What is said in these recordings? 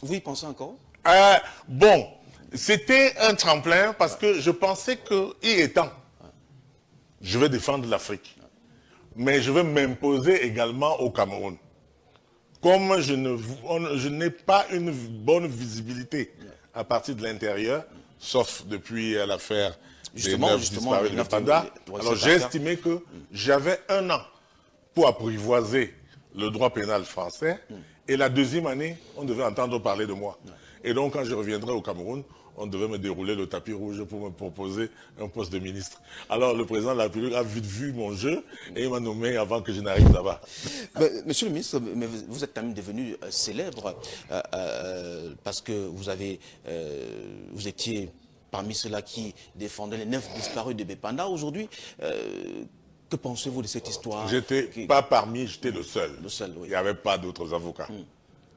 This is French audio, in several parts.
Vous y pensez encore? Bon, c'était un tremplin parce que je pensais qu'il est temps. Je vais défendre l'Afrique. Mais je vais m'imposer également au Cameroun. Comme je n'ai pas une bonne visibilité à partir de l'intérieur, sauf depuis l'affaire des 9 disparus de Panda, alors j'ai estimé que j'avais un an pour apprivoiser le droit pénal français, et la deuxième année, on devait entendre parler de moi. Et donc, quand je reviendrai au Cameroun, on devait me dérouler le tapis rouge pour me proposer un poste de ministre. Alors, le président de la République a vite vu mon jeu et il m'a nommé avant que je n'arrive là-bas. Monsieur le ministre, mais vous êtes quand même devenu célèbre parce que vous étiez parmi ceux-là qui défendaient les 9 disparus de Bépanda. Aujourd'hui, que pensez-vous de cette histoire? J'étais pas parmi, j'étais le seul. Le seul, oui. Il n'y avait pas d'autres avocats.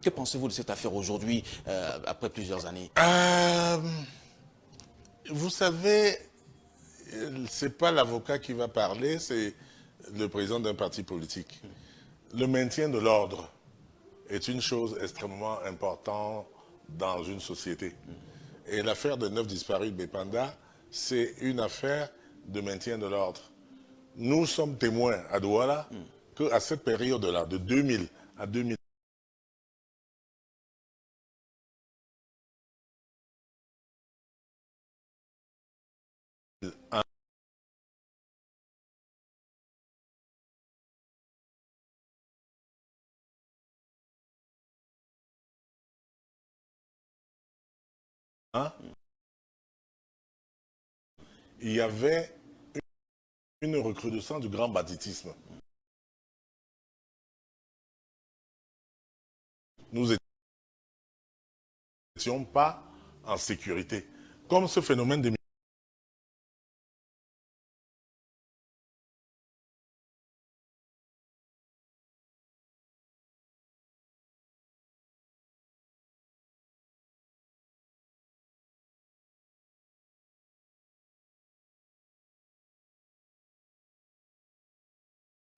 Que pensez-vous de cette affaire aujourd'hui, après plusieurs années? Vous savez, c'est pas l'avocat qui va parler, c'est le président d'un parti politique. Le maintien de l'ordre est une chose extrêmement importante dans une société. Et l'affaire de 9 disparus de Bépanda, c'est une affaire de maintien de l'ordre. Nous sommes témoins à Douala qu'à cette période-là, de 2000 à 2000, il y avait une recrudescence du grand banditisme. Nous n'étions pas en sécurité. Comme ce phénomène de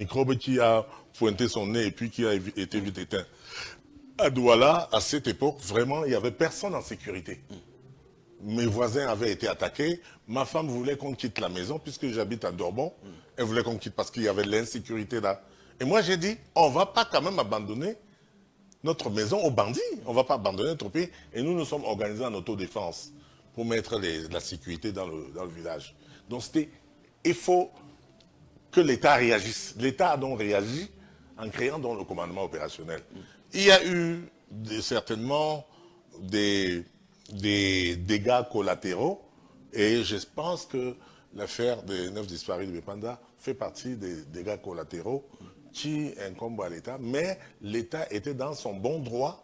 microbe qui a pointé son nez et puis qui a été vite éteint. À Douala, à cette époque, vraiment, il n'y avait personne en sécurité. Mes voisins avaient été attaqués. Ma femme voulait qu'on quitte la maison puisque j'habite à Dorbon. Elle voulait qu'on quitte parce qu'il y avait l'insécurité là. Et moi, j'ai dit, on ne va pas quand même abandonner notre maison aux bandits. On ne va pas abandonner notre pays. Et nous nous sommes organisés en autodéfense pour mettre la sécurité dans le village. Donc, il faut que l'État réagisse. L'État a donc réagi en créant donc le commandement opérationnel. Il y a eu certainement des dégâts collatéraux et je pense que l'affaire des 9 disparus de Bépanda fait partie des dégâts collatéraux qui incombent à l'État, mais l'État était dans son bon droit,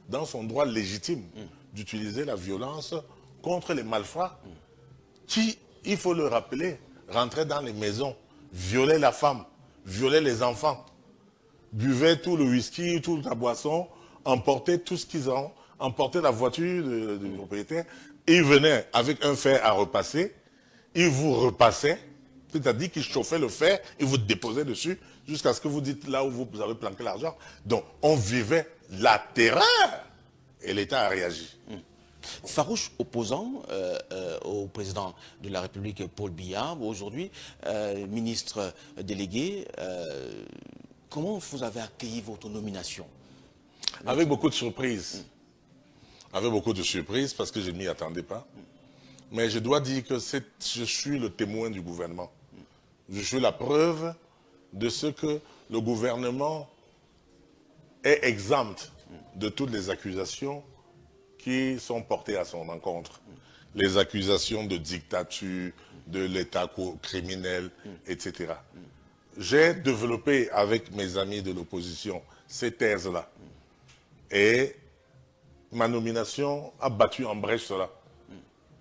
dans son droit légitime d'utiliser la violence contre les malfrats qui, il faut le rappeler, rentraient dans les maisons, violaient la femme, violaient les enfants, buvaient tout le whisky, toute la boisson, emportaient tout ce qu'ils ont, emportaient la voiture du propriétaire, et ils venaient avec un fer à repasser, ils vous repassaient, c'est-à-dire qu'ils chauffaient le fer, ils vous déposaient dessus, jusqu'à ce que vous dites là où vous avez planqué l'argent. Donc, on vivait la terreur, et l'État a réagi. Farouche opposant au président de la République, Paul Biya, aujourd'hui ministre délégué, comment vous avez accueilli votre nomination? Avec beaucoup de surprises. Avec beaucoup de surprises, parce que je ne m'y attendais pas. Mais je dois dire que je suis le témoin du gouvernement. Je suis la preuve de ce que le gouvernement est exempt de toutes les accusations qui sont portées à son encontre. Les accusations de dictature, de l'État criminel, etc. J'ai développé avec mes amis de l'opposition ces thèses-là. Et ma nomination a battu en brèche cela.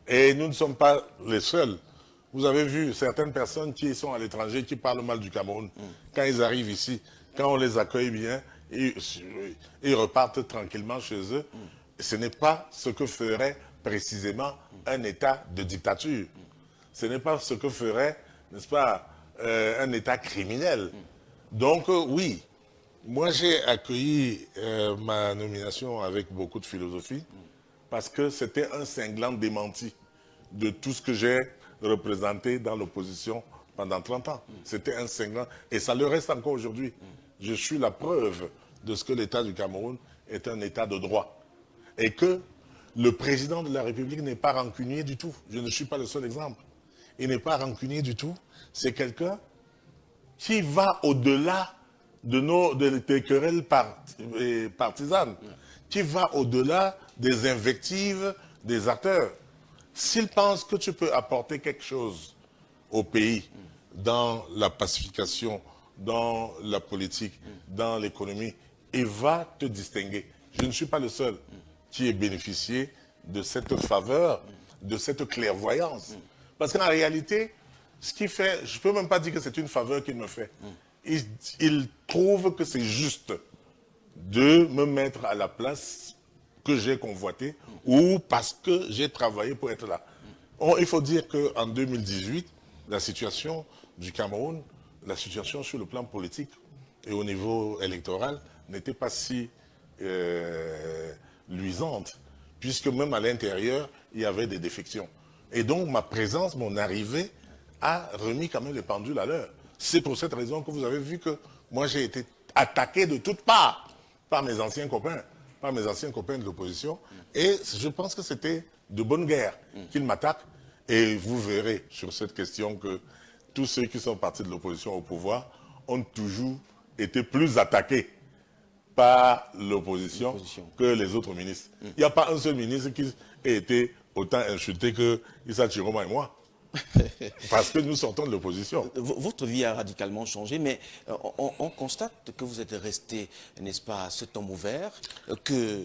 Et nous ne sommes pas les seuls. Vous avez vu certaines personnes qui sont à l'étranger, qui parlent mal du Cameroun. Quand ils arrivent ici, quand on les accueille bien, ils repartent tranquillement chez eux. Ce n'est pas ce que ferait précisément un État de dictature. Ce n'est pas ce que ferait, n'est-ce pas, un État criminel. Donc oui, Moi, j'ai accueilli ma nomination avec beaucoup de philosophie parce que c'était un cinglant démenti de tout ce que j'ai représenté dans l'opposition pendant 30 ans. C'était un cinglant, et ça le reste encore aujourd'hui. Je suis la preuve de ce que l'État du Cameroun est un État de droit. Et que le président de la République n'est pas rancunier du tout. Je ne suis pas le seul exemple. Il n'est pas rancunier du tout. C'est quelqu'un qui va au-delà des querelles partisanes, qui va au-delà des invectives des acteurs. S'il pense que tu peux apporter quelque chose au pays dans la pacification, dans la politique, dans l'économie, il va te distinguer. Je ne suis pas le seul qui ait bénéficié de cette faveur, de cette clairvoyance. Parce qu'en réalité, ce qui fait, je ne peux même pas dire que c'est une faveur qu'il me fait. Il trouve que c'est juste de me mettre à la place que j'ai convoitée ou parce que j'ai travaillé pour être là. Il faut dire qu'en 2018, la situation du Cameroun, la situation sur le plan politique et au niveau électoral n'était pas si luisante, puisque même à l'intérieur, il y avait des défections. Et donc ma présence, mon arrivée, a remis quand même les pendules à l'heure. C'est pour cette raison que vous avez vu que moi j'ai été attaqué de toutes parts par mes anciens copains, de l'opposition. Et je pense que c'était de bonne guerre qu'ils m'attaquent. Et vous verrez sur cette question que tous ceux qui sont partis de l'opposition au pouvoir ont toujours été plus attaqués par l'opposition que les autres ministres. Il n'y a pas un seul ministre qui ait été autant insulté que Issa Chiroma et moi. Parce que nous sortons de l'opposition. Votre vie a radicalement changé, mais on constate que vous êtes resté, n'est-ce pas, cet homme ouvert, que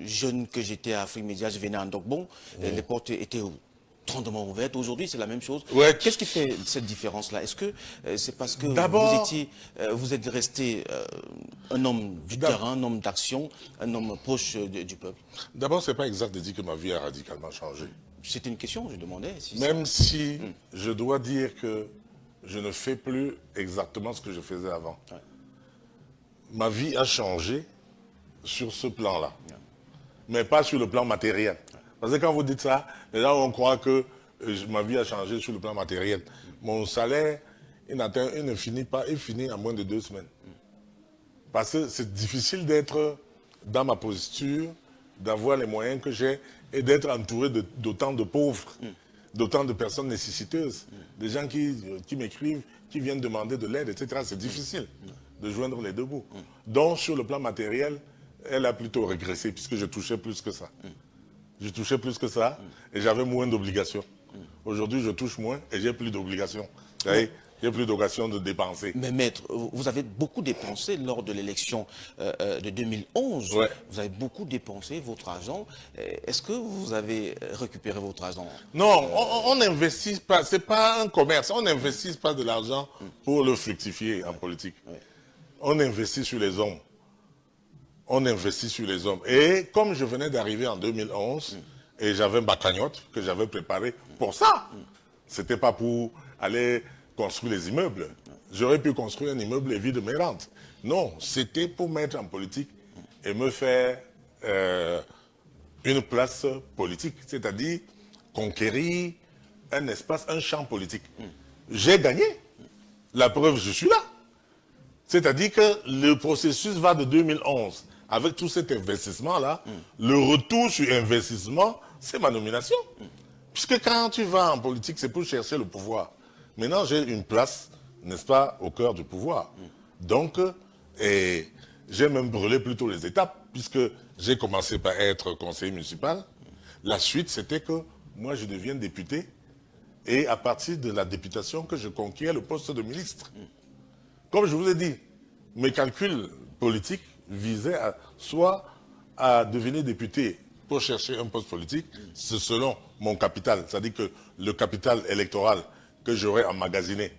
jeune que j'étais à Afrique Média, je venais en Dogbon, les portes étaient grandement ouvertes. Aujourd'hui, c'est la même chose. Ouais. Qu'est-ce qui fait cette différence-là? Est-ce que c'est parce que vous êtes resté un homme du terrain, un homme d'action, un homme proche du peuple? D'abord, ce n'est pas exact de dire que ma vie a radicalement changé. C'était une question, je demandais. Même si je dois dire que je ne fais plus exactement ce que je faisais avant. Ouais. Ma vie a changé sur ce plan-là, mais pas sur le plan matériel. Parce que quand vous dites ça, les gens vont croire que ma vie a changé sur le plan matériel. Mon salaire, il ne finit pas, il finit en moins de 2 semaines. Parce que c'est difficile d'être dans ma posture, d'avoir les moyens que j'ai et d'être entouré d'autant de pauvres, d'autant de personnes nécessiteuses, des gens qui m'écrivent, qui viennent demander de l'aide, etc. C'est difficile de joindre les deux bouts. Donc, sur le plan matériel, elle a plutôt régressé puisque je touchais plus que ça. Je touchais plus que ça et j'avais moins d'obligations. Aujourd'hui, je touche moins et j'ai plus d'obligations. J'ai plus d'occasion de dépenser. Mais maître, vous avez beaucoup dépensé lors de l'élection de 2011. Ouais. Vous avez beaucoup dépensé votre argent. Est-ce que vous avez récupéré votre argent? Non, on n'investit pas. C'est pas un commerce. On n'investit pas de l'argent pour le fructifier en politique. Ouais. On investit sur les hommes. On investit sur les hommes. Et comme je venais d'arriver en 2011 et j'avais ma cagnotte que j'avais préparée pour ça, c'était pas pour aller construire les immeubles. J'aurais pu construire un immeuble et vivre de mes rentes. Non, c'était pour mettre en politique et me faire une place politique, c'est-à-dire conquérir un espace, un champ politique. J'ai gagné. La preuve, je suis là. C'est-à-dire que le processus va de 2011. Avec tout cet investissement-là, le retour sur investissement, c'est ma nomination. Puisque quand tu vas en politique, c'est pour chercher le pouvoir. Maintenant, j'ai une place, n'est-ce pas, au cœur du pouvoir. Donc, j'ai même brûlé plutôt les étapes, puisque j'ai commencé par être conseiller municipal. La suite, c'était que moi, je deviens député, et à partir de la députation, que je conquiers le poste de ministre. Comme je vous ai dit, mes calculs politiques visaient soit à devenir député pour chercher un poste politique, c'est selon mon capital, c'est-à-dire que le capital électoral que j'aurai emmagasiné,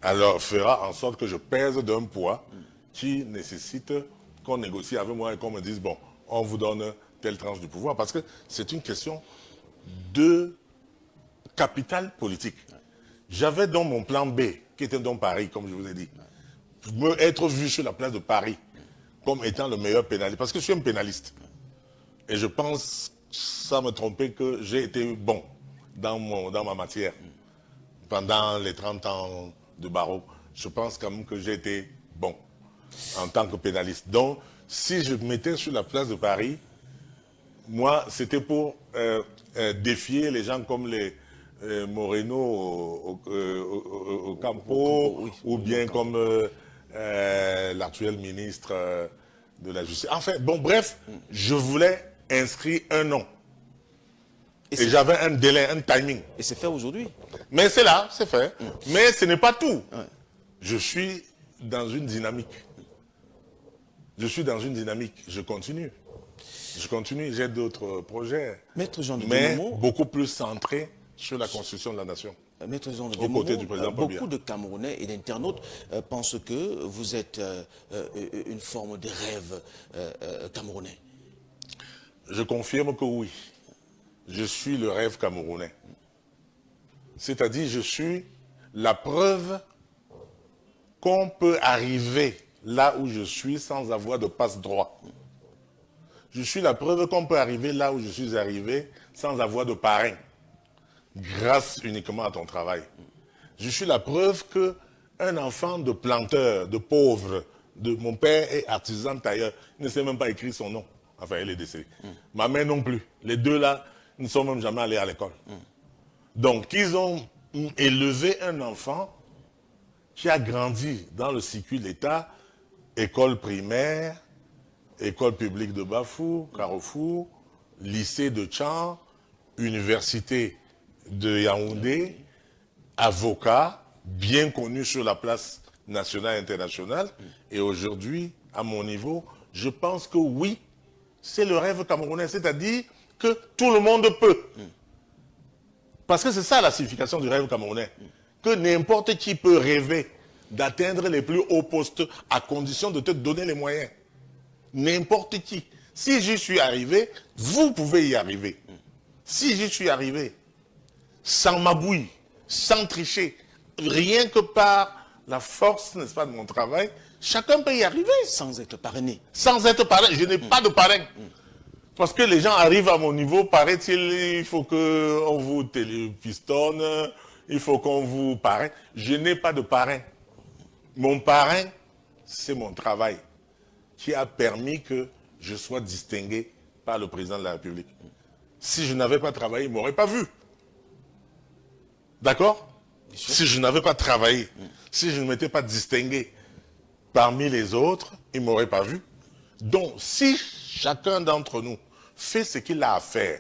alors fera en sorte que je pèse d'un poids qui nécessite qu'on négocie avec moi et qu'on me dise, bon, on vous donne telle tranche du pouvoir, parce que c'est une question de capital politique. J'avais donc mon plan B, qui était donc Paris, comme je vous ai dit. être vu sur la place de Paris comme étant le meilleur pénaliste, parce que je suis un pénaliste. Et je pense, sans me tromper, que j'ai été bon dans ma matière. Pendant les 30 ans de barreau, je pense quand même que j'ai été bon en tant que pénaliste. Donc, si je me mettais sur la place de Paris, moi, c'était pour défier les gens comme les Moreno au Campo, oui, ou bien comme l'actuel ministre de la Justice. Enfin, bon, bref, je voulais inscrire un nom. Et j'avais un délai, un timing. Et c'est fait aujourd'hui. Mais c'est là, c'est fait. Mais ce n'est pas tout. Je suis dans une dynamique. Je suis dans une dynamique. Je continue. Je continue, j'ai d'autres projets. Maître Jean de mais Demomo, beaucoup plus centrés sur la construction de la nation. Maître Jean de Aux côtés du président Paul Biya. beaucoup de Camerounais et d'internautes pensent que vous êtes une forme de rêve camerounais. Je confirme que oui. Je suis le rêve camerounais. C'est-à-dire, je suis la preuve qu'on peut arriver là où je suis sans avoir de passe-droit. Je suis la preuve qu'on peut arriver là où je suis arrivé sans avoir de parrain, grâce uniquement à ton travail. Je suis la preuve qu'un enfant de planteur, de pauvre, mon père est artisan tailleur, il ne sait même pas écrire son nom. Enfin, il est décédé. Ma mère non plus. Les deux là ne sont même jamais allés à l'école. Donc, ils ont élevé un enfant qui a grandi dans le circuit de l'État, école primaire, école publique de Bafou, Carrefour, lycée de Tchan, université de Yaoundé, avocat, bien connu sur la place nationale et internationale. Et aujourd'hui, à mon niveau, je pense que oui, c'est le rêve camerounais, c'est-à-dire que tout le monde peut. Parce que c'est ça la signification du rêve camerounais. Que n'importe qui peut rêver d'atteindre les plus hauts postes à condition de te donner les moyens. N'importe qui. Si j'y suis arrivé, vous pouvez y arriver. Si j'y suis arrivé, sans mabouille, sans tricher, rien que par la force, n'est-ce pas, de mon travail, chacun peut y arriver. Sans être parrainé. Sans être parrain. Je n'ai pas de parrain. Parce que les gens arrivent à mon niveau, paraît-il, il faut qu'on vous télépistonne, il faut qu'on vous parraine. Je n'ai pas de parrain. Mon parrain, c'est mon travail qui a permis que je sois distingué par le président de la République. Si je n'avais pas travaillé, il ne m'aurait pas vu. D'accord? Si je n'avais pas travaillé, si je ne m'étais pas distingué parmi les autres, il ne m'aurait pas vu. Donc, si chacun d'entre nous fait ce qu'il a à faire,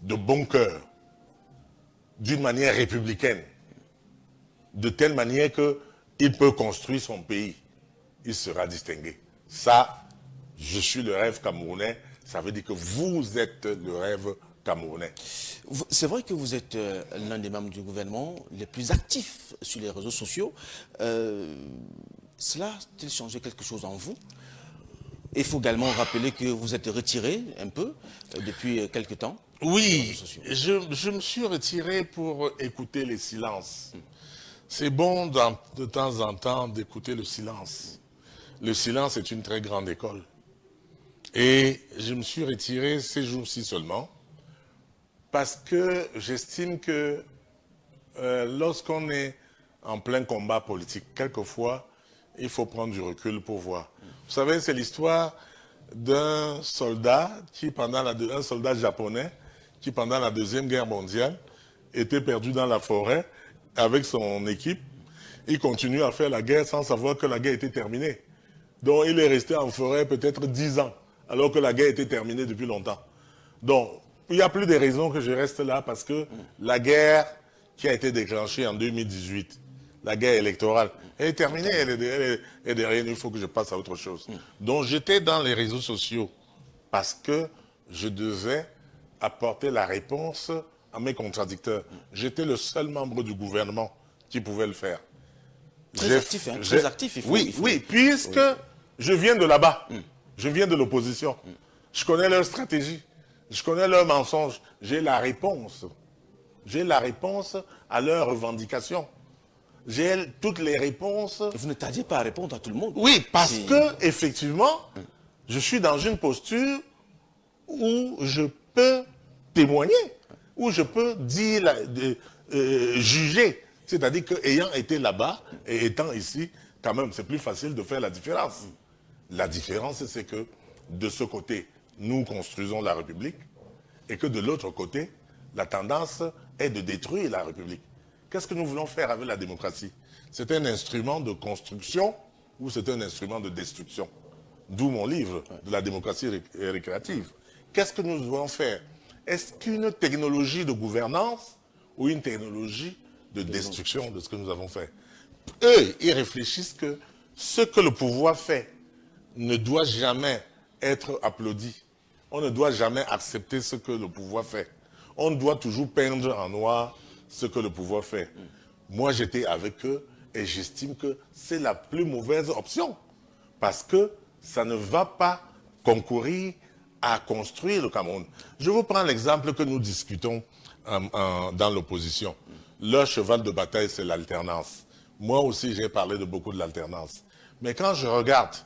de bon cœur, d'une manière républicaine, de telle manière qu'il peut construire son pays, il sera distingué. Ça, je suis le rêve camerounais, ça veut dire que vous êtes le rêve camerounais. C'est vrai que vous êtes l'un des membres du gouvernement les plus actifs sur les réseaux sociaux. Cela a-t-il changé quelque chose en vous? Il faut également rappeler que vous êtes retiré un peu depuis quelque temps. Oui, je me suis retiré pour écouter les silences. C'est bon de temps en temps d'écouter le silence. Le silence est une très grande école. Et je me suis retiré ces jours-ci seulement parce que j'estime que lorsqu'on est en plein combat politique, quelquefois, il faut prendre du recul pour voir. Vous savez, c'est l'histoire d'un soldat un soldat japonais qui pendant la Deuxième Guerre mondiale était perdu dans la forêt avec son équipe. Il continue à faire la guerre sans savoir que la guerre était terminée. Donc il est resté en forêt peut-être 10 ans, alors que la guerre était terminée depuis longtemps. Donc il n'y a plus de raisons que je reste là parce que la guerre qui a été déclenchée en 2018, la guerre électorale, elle est terminée, elle est derrière, il faut que je passe à autre chose. Donc j'étais dans les réseaux sociaux parce que je devais apporter la réponse à mes contradicteurs. J'étais le seul membre du gouvernement qui pouvait le faire. Très actif, hein, très actif. Oui, puisque je viens de là-bas. Je viens de l'opposition. Je connais leur stratégie. Je connais leurs mensonges. J'ai la réponse. J'ai la réponse à leurs revendications. j'ai toutes les réponses. Vous ne tardiez pas à répondre à tout le monde. Oui, parce Si- que, effectivement, je suis dans une posture où je peux témoigner, où je peux dire, juger. C'est-à-dire qu'ayant été là-bas et étant ici, quand même, c'est plus facile de faire la différence. La différence, c'est que de ce côté, nous construisons la République et que de l'autre côté, la tendance est de détruire la République. Qu'est-ce que nous voulons faire avec la démocratie? C'est un instrument de construction ou c'est un instrument de destruction? D'où mon livre, de la démocratie récréative. Qu'est-ce que nous devons faire? Est-ce qu'une technologie de gouvernance ou une technologie de destruction de ce que nous avons fait? Eux, ils réfléchissent que ce que le pouvoir fait ne doit jamais être applaudi. On ne doit jamais accepter ce que le pouvoir fait. On doit toujours peindre en noir ce que le pouvoir fait. Moi, j'étais avec eux et j'estime que c'est la plus mauvaise option. Parce que ça ne va pas concourir à construire le Cameroun. Je vous prends l'exemple que nous discutons dans l'opposition. Leur cheval de bataille, c'est l'alternance. Moi aussi, j'ai parlé de beaucoup de l'alternance. Mais quand je regarde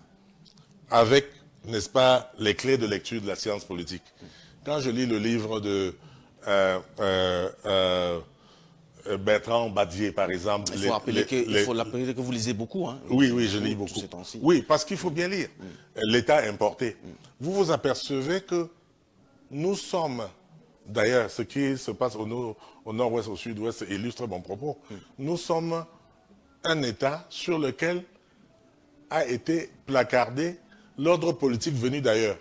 avec, n'est-ce pas, les clés de lecture de la science politique, quand je lis le livre de Bertrand Badier, par exemple... Il faut rappeler que vous lisez beaucoup. Hein, oui, oui, je lis beaucoup. Oui, parce qu'il faut bien lire. L'État importé. Vous vous apercevez que nous sommes, d'ailleurs, ce qui se passe au nord-ouest, au sud-ouest illustre mon propos, nous sommes un État sur lequel a été placardé l'ordre politique venu d'ailleurs,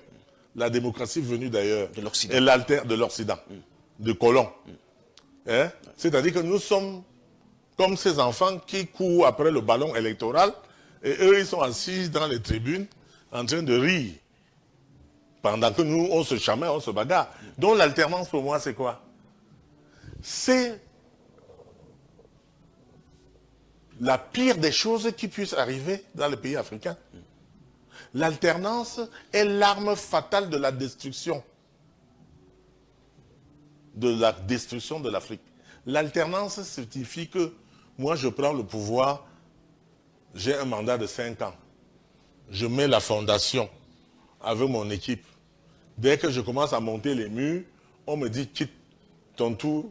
la démocratie venue d'ailleurs, de l'Occident, et de l'Occident, de colons. Hein? C'est-à-dire que nous sommes comme ces enfants qui courent après le ballon électoral et eux, ils sont assis dans les tribunes en train de rire. Pendant que nous, on se chamaille, on se bagarre. Donc l'alternance pour moi, c'est quoi? C'est la pire des choses qui puissent arriver dans les pays africains. L'alternance est l'arme fatale de la destruction. De la destruction de l'Afrique. L'alternance signifie que moi, je prends le pouvoir, j'ai un mandat de 5 ans. Je mets la fondation avec mon équipe. Dès que je commence à monter les murs, on me dit quitte, ton tour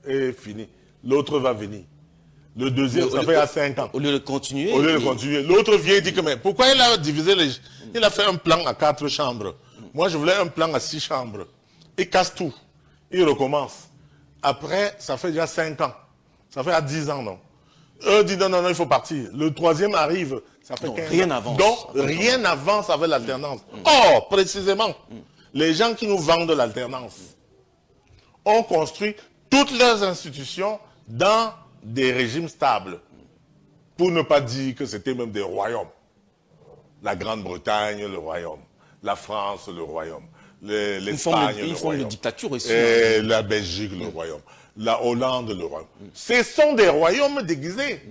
est fini. L'autre va venir. Le deuxième, ça fait à 5 ans. Au lieu de continuer. Au lieu de continuer. L'autre vient et dit que mais pourquoi il a divisé les... Il a fait un plan à 4 chambres. Moi, je voulais un plan à 6 chambres. Il casse tout. Il recommence. Après, ça fait déjà 5 ans. Ça fait à 10 ans, non? Eux disent non, non, non, il faut partir. Le troisième arrive, ça fait 15 ans. Rien n'avance. Donc, rien n'avance avec l'alternance. Or, précisément, les gens qui nous vendent l'alternance ont construit toutes leurs institutions dans des régimes stables. Pour ne pas dire que c'était même des royaumes. La Grande-Bretagne, le royaume. La France, le royaume. L'Espagne, le royaume. Une forme de dictature aussi. Et la Belgique, le royaume. La Hollande, le royaume. Ce sont des royaumes déguisés.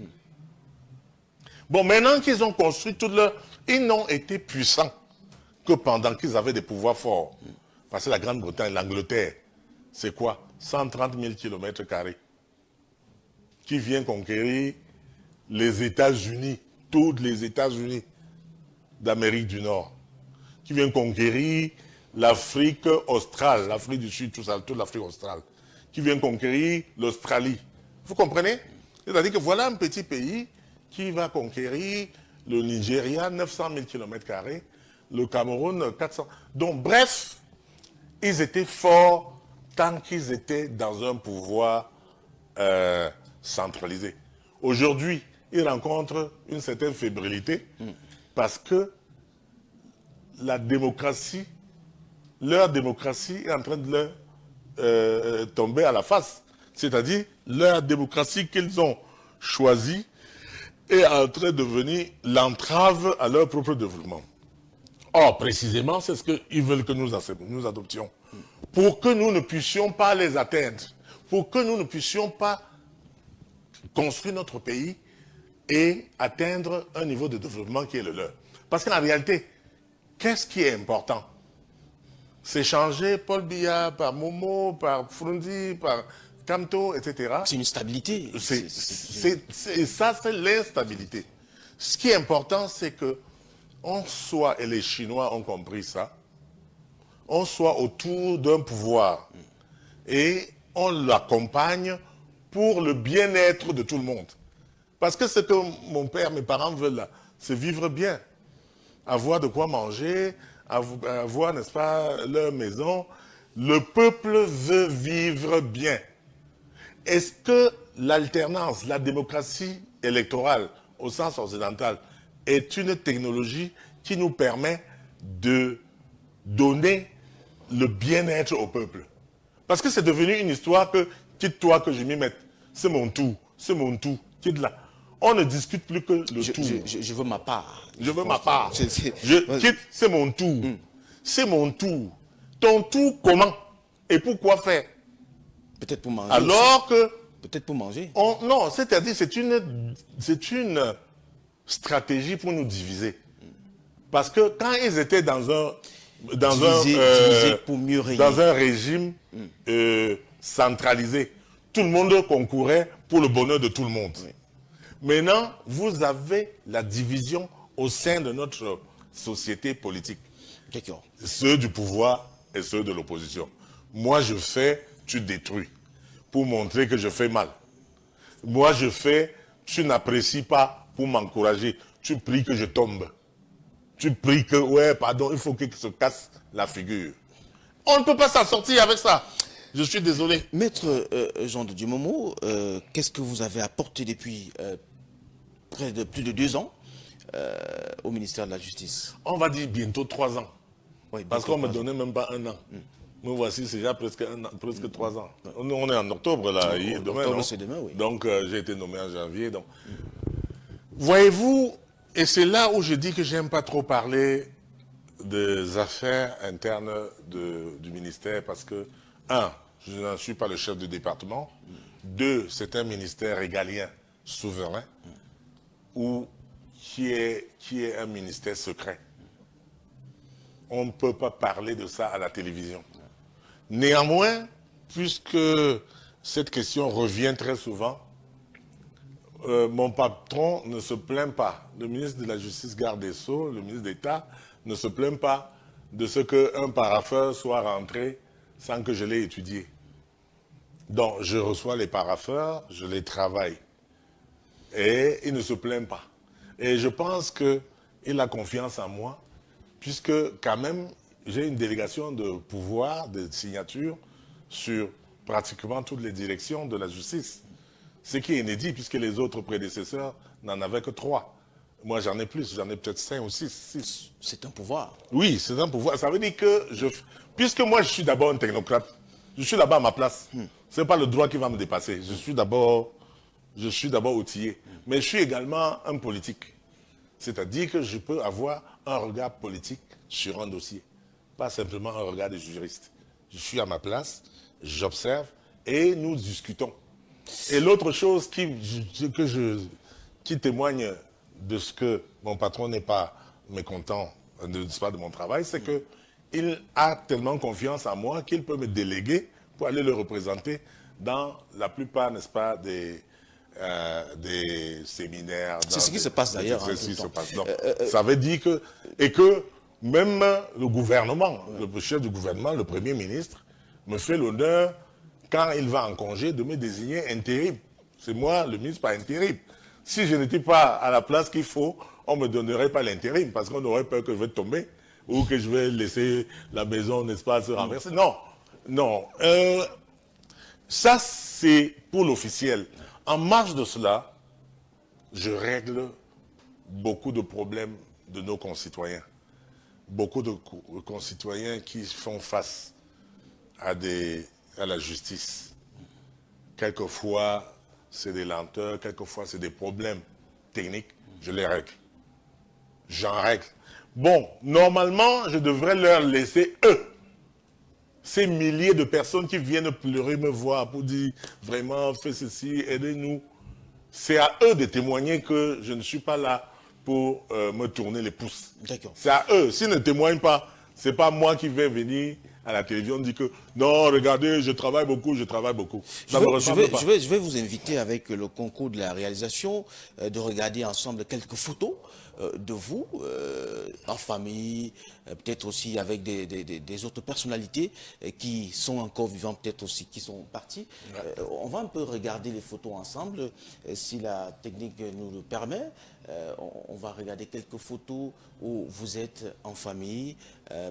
Bon, maintenant qu'ils ont construit tout leur... Ils n'ont été puissants que pendant qu'ils avaient des pouvoirs forts. Parce que la Grande-Bretagne, l'Angleterre, c'est quoi? 130 000 km². Qui vient conquérir les États-Unis, tous les États-Unis d'Amérique du Nord. Qui vient conquérir l'Afrique australe, l'Afrique du Sud, tout ça, toute l'Afrique australe. Qui vient conquérir l'Australie. Vous comprenez? C'est-à-dire que voilà un petit pays qui va conquérir le Nigeria, 900 000 km², le Cameroun, 400. Donc, bref, ils étaient forts tant qu'ils étaient dans un pouvoir centralisé. Aujourd'hui, ils rencontrent une certaine fébrilité parce que la démocratie, leur démocratie est en train de leur tomber à la face. C'est-à-dire, leur démocratie qu'ils ont choisie est en train de devenir l'entrave à leur propre développement. Or, précisément, c'est ce qu'ils veulent que nous adoptions. Pour que nous ne puissions pas les atteindre, pour que nous ne puissions pas construire notre pays et atteindre un niveau de développement qui est le leur. Parce qu'en réalité, qu'est-ce qui est important? C'est changer Paul Biya par Momo, par Frundi, par Camto, etc. C'est une stabilité. Ça, c'est l'instabilité. Ce qui est important, c'est que on soit, et les Chinois ont compris ça, on soit autour d'un pouvoir et on l'accompagne pour le bien-être de tout le monde. Parce que ce que mon père, mes parents veulent là, c'est vivre bien, avoir de quoi manger, avoir, n'est-ce pas, leur maison. Le peuple veut vivre bien. Est-ce que l'alternance, la démocratie électorale au sens occidental est une technologie qui nous permet de donner le bien-être au peuple? Parce que c'est devenu une histoire que, quitte-toi que je m'y mette, c'est mon tout, quitte là. On ne discute plus que le tout. Je veux ma part. Je veux ma part. Quitte, c'est mon tour. C'est mon tour. Ton tour, comment? Et pourquoi faire? Peut-être pour manger. Alors que... Peut-être pour manger. Non, c'est-à-dire c'est une stratégie pour nous diviser. Parce que quand ils étaient diviser pour mieux régner. dans un régime centralisé, tout le monde concourait pour le bonheur de tout le monde. Oui. Maintenant, vous avez la division au sein de notre société politique. D'accord. Ceux du pouvoir et ceux de l'opposition. Moi, je fais, tu détruis. Pour montrer que je fais mal. Moi, je fais, tu n'apprécies pas pour m'encourager. Tu pries que je tombe. Tu pries que, ouais, pardon, il faut qu'il se casse la figure. On ne peut pas s'en sortir avec ça. Je suis désolé. Maître Jean de Diomomo, qu'est-ce que vous avez apporté depuis près de plus de 2 ans au ministère de la Justice? On va dire bientôt 3 ans. Oui, parce qu'on ne me donnait même pas 1 an. Nous voici, c'est déjà presque 3 ans. On est en octobre, là. Demain, c'est demain, oui. Donc, j'ai été nommé en janvier. Donc. Voyez-vous, et c'est là où je dis que j'aime pas trop parler des affaires internes du ministère, parce que, 1, je n'en suis pas le chef du département. 2, c'est un ministère régalien, souverain, ou qui est un ministère secret. On ne peut pas parler de ça à la télévision. Néanmoins, puisque cette question revient très souvent, mon patron ne se plaint pas. Le ministre de la Justice, garde des Sceaux, le ministre d'État, ne se plaint pas de ce qu'un parapheur soit rentré sans que je l'ai étudié. Donc, je reçois les parapheurs, je les travaille. Et il ne se plaint pas. Et je pense qu'il a confiance en moi, puisque quand même, j'ai une délégation de pouvoir, de signature, sur pratiquement toutes les directions de la justice. Ce qui est inédit, puisque les autres prédécesseurs n'en avaient que 3. Moi, j'en ai plus, j'en ai peut-être 5 ou 6. C'est un pouvoir. Oui, c'est un pouvoir. Ça veut dire que, puisque moi, je suis d'abord un technocrate, je suis là-bas à ma place. Ce n'est pas le droit qui va me dépasser. Je suis d'abord outillé. Mais je suis également un politique. C'est-à-dire que je peux avoir un regard politique sur un dossier. Pas simplement un regard de juriste. Je suis à ma place, j'observe et nous discutons. Et l'autre chose qui témoigne de ce que mon patron n'est pas mécontent de mon travail, c'est qu'il a tellement confiance en moi qu'il peut me déléguer pour aller le représenter dans la plupart, n'est-ce pas, des séminaires. C'est ce qui se passe d'ailleurs. Ça veut dire que même le gouvernement, le chef du gouvernement, le Premier ministre, me fait l'honneur, quand il va en congé, de me désigner intérim. C'est moi, le ministre, pas intérim. Si je n'étais pas à la place qu'il faut, on ne me donnerait pas l'intérim, parce qu'on aurait peur que je vais tomber, ou que je vais laisser la maison, n'est-ce pas, se renverser. Non. Ça, c'est pour l'officiel. En marge de cela, je règle beaucoup de problèmes de nos concitoyens. Beaucoup de concitoyens qui font face à la justice. Quelquefois, c'est des lenteurs, quelquefois, c'est des problèmes techniques. Je les règle. J'en règle. Bon, normalement, je devrais leur laisser, ces milliers de personnes qui viennent pleurer me voir pour dire, vraiment, fais ceci, aidez-nous. C'est à eux de témoigner que je ne suis pas là pour me tourner les pouces. C'est à eux. S'ils ne témoignent pas, ce n'est pas moi qui vais venir à la télévision dit que non, regardez, je travaille beaucoup, je travaille beaucoup. Ça me ressemble pas. Je vais vous inviter avec le concours de la réalisation de regarder ensemble quelques photos de vous en famille, peut-être aussi avec des autres personnalités qui sont encore vivantes, peut-être aussi qui sont parties. On va un peu regarder les photos ensemble, si la technique nous le permet. On va regarder quelques photos où vous êtes en famille,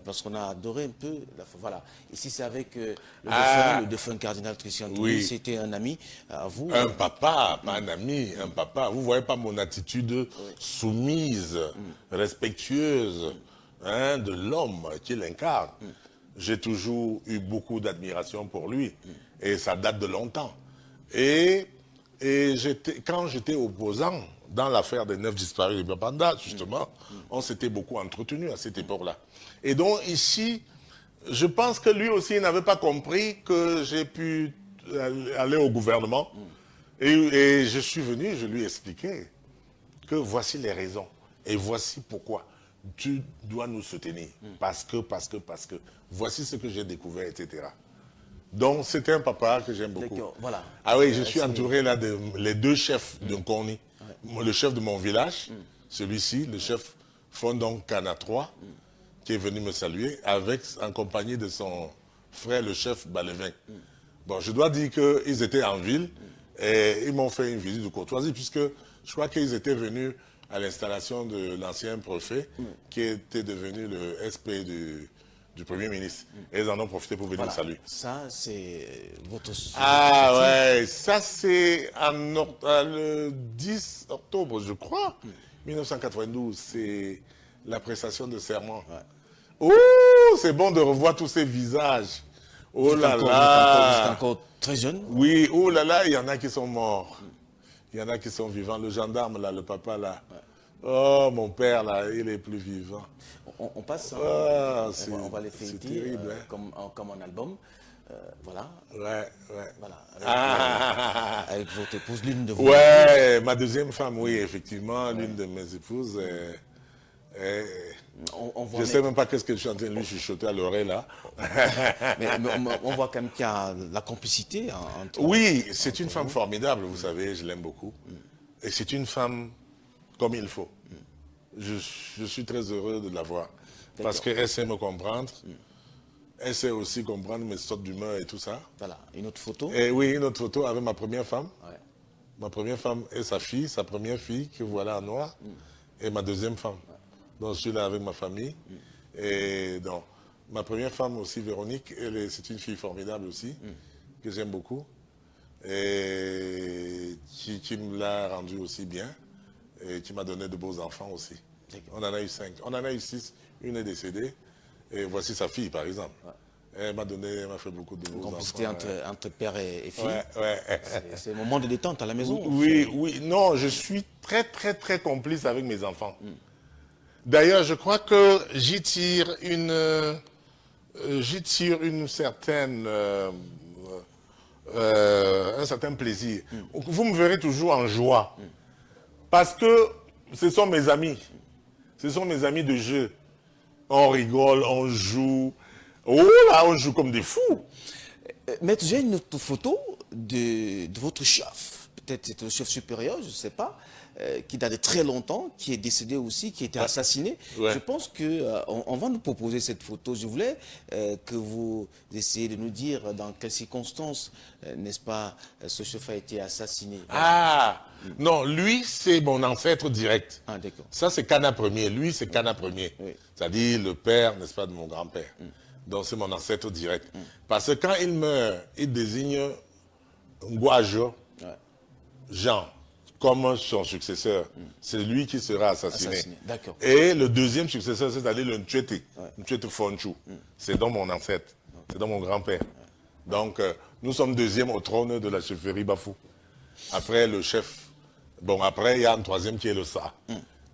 parce qu'on a adoré un peu. Voilà. Ici, c'est avec le défunt cardinal Christian Touy. Oui. C'était un ami à vous. Un papa, pas un ami, un papa. Vous voyez pas mon attitude soumise, respectueuse, hein, de l'homme qu'il incarne. J'ai toujours eu beaucoup d'admiration pour lui. Et ça date de longtemps. Et quand j'étais opposant dans l'affaire des 9 disparus de Bépanda, justement, on s'était beaucoup entretenu à cette époque-là. Et donc ici, je pense que lui aussi n'avait pas compris que j'ai pu aller au gouvernement. Et je suis venu, je lui ai expliqué que voici les raisons. Et voici pourquoi tu dois nous soutenir. Parce que. Voici ce que j'ai découvert, etc. Donc, c'était un papa que j'aime beaucoup. Voilà. Ah oui, je suis entouré là de les deux chefs d'un Koni. Le chef de mon village, celui-ci, le chef Fondon Kana 3, qui est venu me saluer, en compagnie de son frère, le chef Balevin. Bon, je dois dire qu'ils étaient en ville et ils m'ont fait une visite de courtoisie, puisque je crois qu'ils étaient venus à l'installation de l'ancien préfet, qui était devenu le SP du Premier ministre. Et ils en ont profité pour venir me saluer. Ça, c'est votre... Ah ouais, ça c'est le 10 octobre, je crois, 1992, c'est la prestation de serment. Oh, c'est bon de revoir tous ces visages. Oh là là. Vous êtes encore très jeune. Oui, oh là là, il y en a qui sont morts. Il y en a qui sont vivants. Le gendarme là, le papa là. Oh, mon père là, il est plus vivant. On passe, on va les fêter terrible, hein. comme un album. Voilà. Ouais. Voilà. Avec votre épouse, l'une de vos... Ouais, ma deuxième femme, oui, effectivement, l'une de mes épouses. Je ne sais même pas qu'est-ce que je suis en train de lui chuchoter à l'oreille là. mais on voit quand même qu'il y a la complicité entre... Oui, c'est une femme formidable, vous savez, je l'aime beaucoup. Et c'est une femme comme il faut. Je suis très heureux de la voir. Parce qu'elle sait me comprendre. Elle sait aussi comprendre mes sortes d'humeur et tout ça. Voilà, une autre photo. Et oui, une autre photo avec ma première femme. Ouais. Ma première femme et sa première fille, que voilà en noir. Et ma deuxième femme. Donc je suis là avec ma famille. Et donc, ma première femme aussi, Véronique, c'est une fille formidable aussi, que j'aime beaucoup. Et qui me l'a rendu aussi bien. Et qui m'a donné de beaux enfants aussi. On en a eu 5. On en a eu 6. Une est décédée. Et voici sa fille, par exemple. Ouais. Elle m'a fait beaucoup de beaux enfants. Complicité entre père et fille. Ouais. C'est un moment de détente à la maison. Oui. Non, je suis très, très, très complice avec mes enfants. D'ailleurs, je crois que j'y tire une certaine... un certain plaisir. Vous me verrez toujours en joie. Parce que ce sont mes amis. Ce sont mes amis de jeu. On rigole, on joue. Oh là, on joue comme des fous. Maître, j'ai une autre photo de votre chef. Peut-être c'est le chef supérieur, je ne sais pas, qui date de très longtemps, qui est décédé aussi, qui a été assassiné. Ouais. Je pense qu'on va nous proposer cette photo. Je voulais que vous essayiez de nous dire dans quelles circonstances, n'est-ce pas, ce chef a été assassiné. Ah, non, lui, c'est mon ancêtre direct. Ah, d'accord. Ça, c'est Kana Ier. Lui, c'est Kana Ier. Oui. C'est-à-dire le père, n'est-ce pas, de mon grand-père. Donc, c'est mon ancêtre direct. Parce que quand il meurt, il désigne Ngwajo, Jean, comme son successeur. C'est lui qui sera assassiné. D'accord. Et le deuxième successeur, c'est-à-dire le Ntchete, Ntchete Fonchu. C'est donc mon ancêtre. C'est donc mon grand-père. Donc, nous sommes deuxième au trône de la chefferie Bafou. Après, le chef. Bon, après, il y a un troisième qui est le Sa.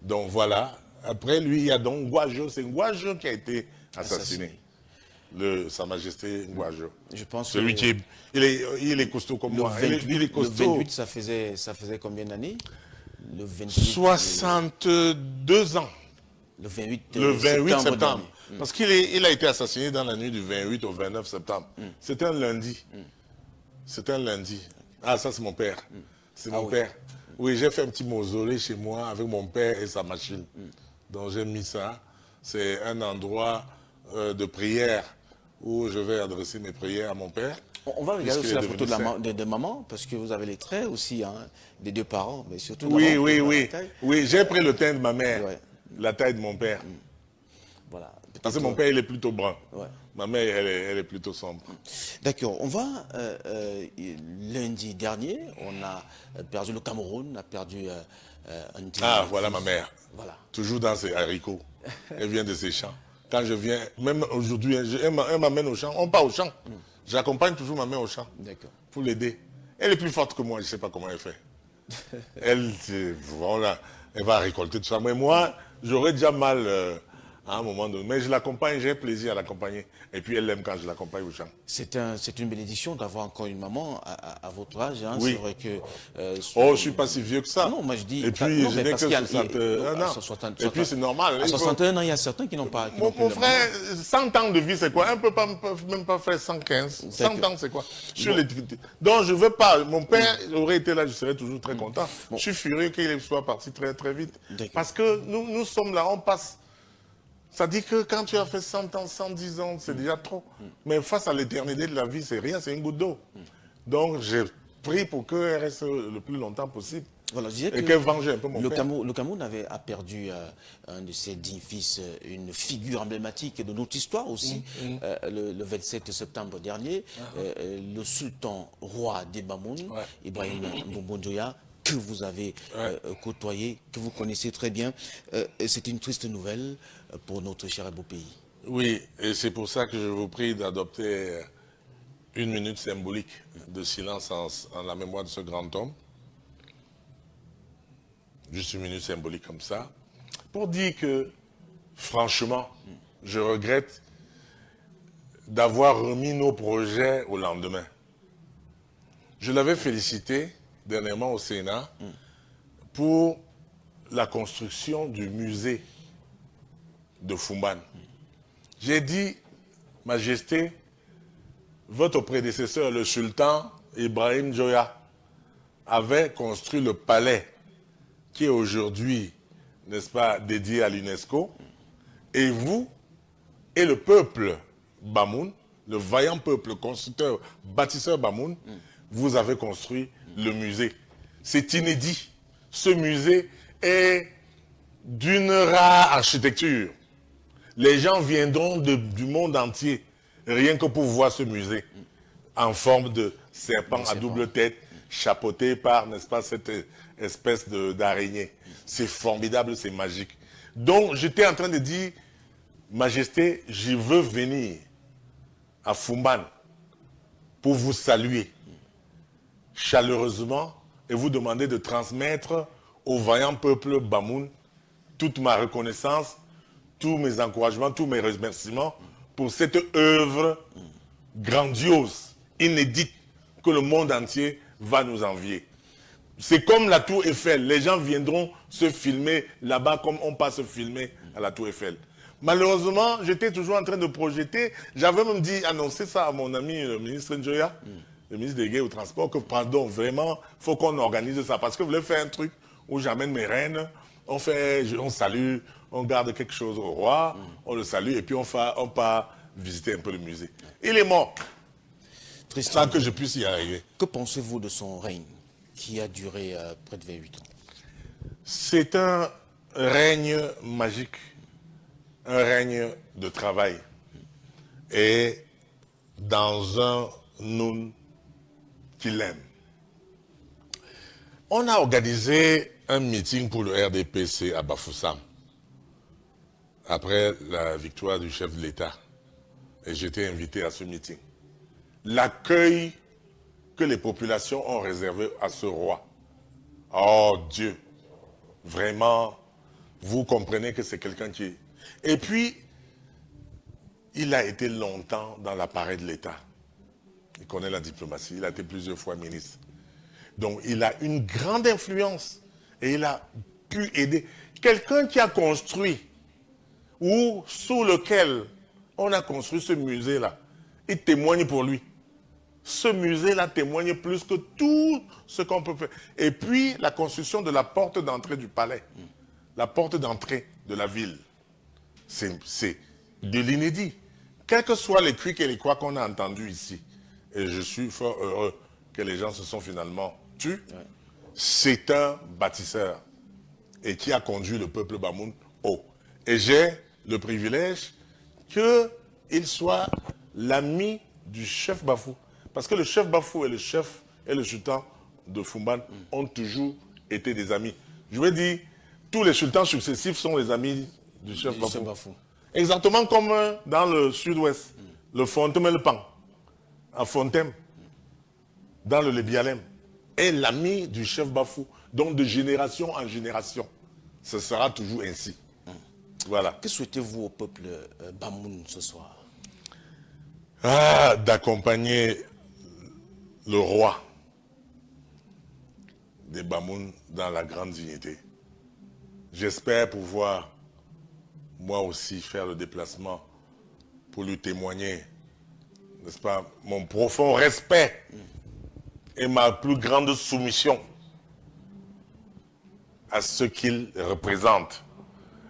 Donc, voilà. Après, lui, il y a donc Ngwajo. C'est Ngwajo qui a été assassiné. Sa Majesté Ngwajo. Je pense celui qui est... Il est costaud comme moi. 28, il est costaud. Le 28, ça faisait combien d'années? Le 28. 62 ans. Le 28, Le 28 septembre. dernier. Parce qu'il a été assassiné dans la nuit du 28 au 29 septembre. C'était un lundi. C'était un lundi. Ah, ça, c'est mon père. C'est mon père. Oui, j'ai fait un petit mausolée chez moi avec mon père et sa machine. Donc, j'ai mis ça. C'est un endroit de prière où je vais adresser mes prières à mon père. On va regarder aussi la photo de maman, parce que vous avez les traits aussi, hein, des deux parents, mais surtout... Oui, oui, j'ai pris le teint de ma mère, la taille de mon père. Voilà. Parce que mon père, il est plutôt brun. Ouais. Ma mère, elle est plutôt sombre. D'accord. On va, lundi dernier, on a perdu le Cameroun, on a perdu un Ah, voilà ma mère. Voilà. Toujours dans ses haricots. Elle vient de ses champs. Quand je viens, même aujourd'hui, elle m'amène au champ. On part au champ. J'accompagne toujours ma mère au champ. D'accord. Pour l'aider. Elle est plus forte que moi, je ne sais pas comment elle fait. Elle, voilà, elle va récolter tout ça. Mais moi, j'aurais déjà mal à un moment donné. Mais je l'accompagne, j'ai plaisir à l'accompagner. Et puis elle l'aime quand je l'accompagne au champ. C'est une bénédiction d'avoir encore une maman à votre âge. Hein. Oui. C'est vrai que... Oh, je ne suis pas si vieux que ça. Non, moi je dis... Et puis, je n'ai que 61 ans. Et puis, c'est normal. À 61 ans, il y a certains qui n'ont pas... Mon frère, 100 ans de vie, c'est quoi? Un peu pas, même pas faire 115. 100 ans, c'est quoi? Sur les... Donc, je ne veux pas. Mon père aurait été là, je serais toujours très content. Je suis furieux qu'il soit parti très, très vite. Parce que nous sommes là, on passe... Ça dit que quand tu as fait 100 ans, 110 ans, c'est déjà trop. Mais face à l'éternité de la vie, c'est rien, c'est une goutte d'eau. Donc, j'ai pris pour qu'elle reste le plus longtemps possible. Voilà, je disais et qu'elle venge un peu mon père. Le Cameroun a perdu un de ses dignes fils, une figure emblématique de notre histoire aussi, le 27 septembre dernier, le sultan roi des Bamoun, Ibrahim Bombonjoya, que vous avez côtoyé, que vous connaissez très bien. C'est une triste nouvelle pour notre cher et beau pays. Oui, et c'est pour ça que je vous prie d'adopter une minute symbolique de silence en la mémoire de ce grand homme. Juste une minute symbolique comme ça. Pour dire que, franchement, je regrette d'avoir remis nos projets au lendemain. Je l'avais félicité dernièrement au Sénat pour la construction du musée de Fumban. J'ai dit, Majesté, votre prédécesseur, le sultan Ibrahim Joya, avait construit le palais qui est aujourd'hui, n'est-ce pas, dédié à l'UNESCO, et vous et le peuple Bamoun, le vaillant peuple constructeur, bâtisseur Bamoun, vous avez construit le musée. C'est inédit. Ce musée est d'une rare architecture. Les gens viendront du monde entier, rien que pour voir ce musée, en forme de serpent à double tête, chapeauté par, n'est-ce pas, cette espèce d'araignée. C'est formidable, c'est magique. Donc, j'étais en train de dire, Majesté, je veux venir à Fumban pour vous saluer chaleureusement et vous demander de transmettre au vaillant peuple Bamoun toute ma reconnaissance, tous mes encouragements, tous mes remerciements pour cette œuvre grandiose, inédite, que le monde entier va nous envier. C'est comme la Tour Eiffel. Les gens viendront se filmer là-bas comme on passe se filmer à la Tour Eiffel. Malheureusement, j'étais toujours en train de projeter. J'avais même dit, annoncer ça à mon ami, le ministre Njoya, le ministre des Gays au Transport, que pardon, vraiment, il faut qu'on organise ça. Parce que vous voulez faire un truc où j'amène mes reines, on salue, on garde quelque chose au roi, on le salue, et puis on part visiter un peu le musée. Il est mort. Tristan, sans que je puisse y arriver. Que pensez-vous de son règne qui a duré près de 28 ans? C'est un règne magique, un règne de travail. Et dans un Noun qu'il aime. On a organisé un meeting pour le RDPC à Bafoussam, après la victoire du chef de l'État. Et j'étais invité à ce meeting. L'accueil que les populations ont réservé à ce roi. Oh Dieu, vraiment, vous comprenez que c'est quelqu'un qui... Et puis, il a été longtemps dans l'appareil de l'État. Il connaît la diplomatie, il a été plusieurs fois ministre. Donc, il a une grande influence et il a pu aider. Quelqu'un qui a construit ou sous lequel on a construit ce musée-là, il témoigne pour lui. Ce musée-là témoigne plus que tout ce qu'on peut faire. Et puis, la construction de la porte d'entrée du palais, la porte d'entrée de la ville, c'est de l'inédit. Quels que soient les cuics et les quoi qu'on a entendus ici, et je suis fort heureux que les gens se sont finalement tus, c'est un bâtisseur et qui a conduit le peuple Bamoun haut. Et j'ai le privilège qu'il soit l'ami du chef Bafou. Parce que le chef Bafou et le chef et le sultan de Fumban ont toujours été des amis. Je veux dire, tous les sultans successifs sont les amis du chef Bafou. Exactement comme dans le sud-ouest, le Fontem et le Pan, à Fontem, dans le Lébialem, est l'ami du chef Bafou. Donc de génération en génération, ce sera toujours ainsi. Voilà. Que souhaitez-vous au peuple Bamoun ce soir? D'accompagner le roi des Bamoun dans la grande dignité. J'espère pouvoir, moi aussi, faire le déplacement pour lui témoigner, n'est-ce pas, mon profond respect et ma plus grande soumission à ce qu'il représente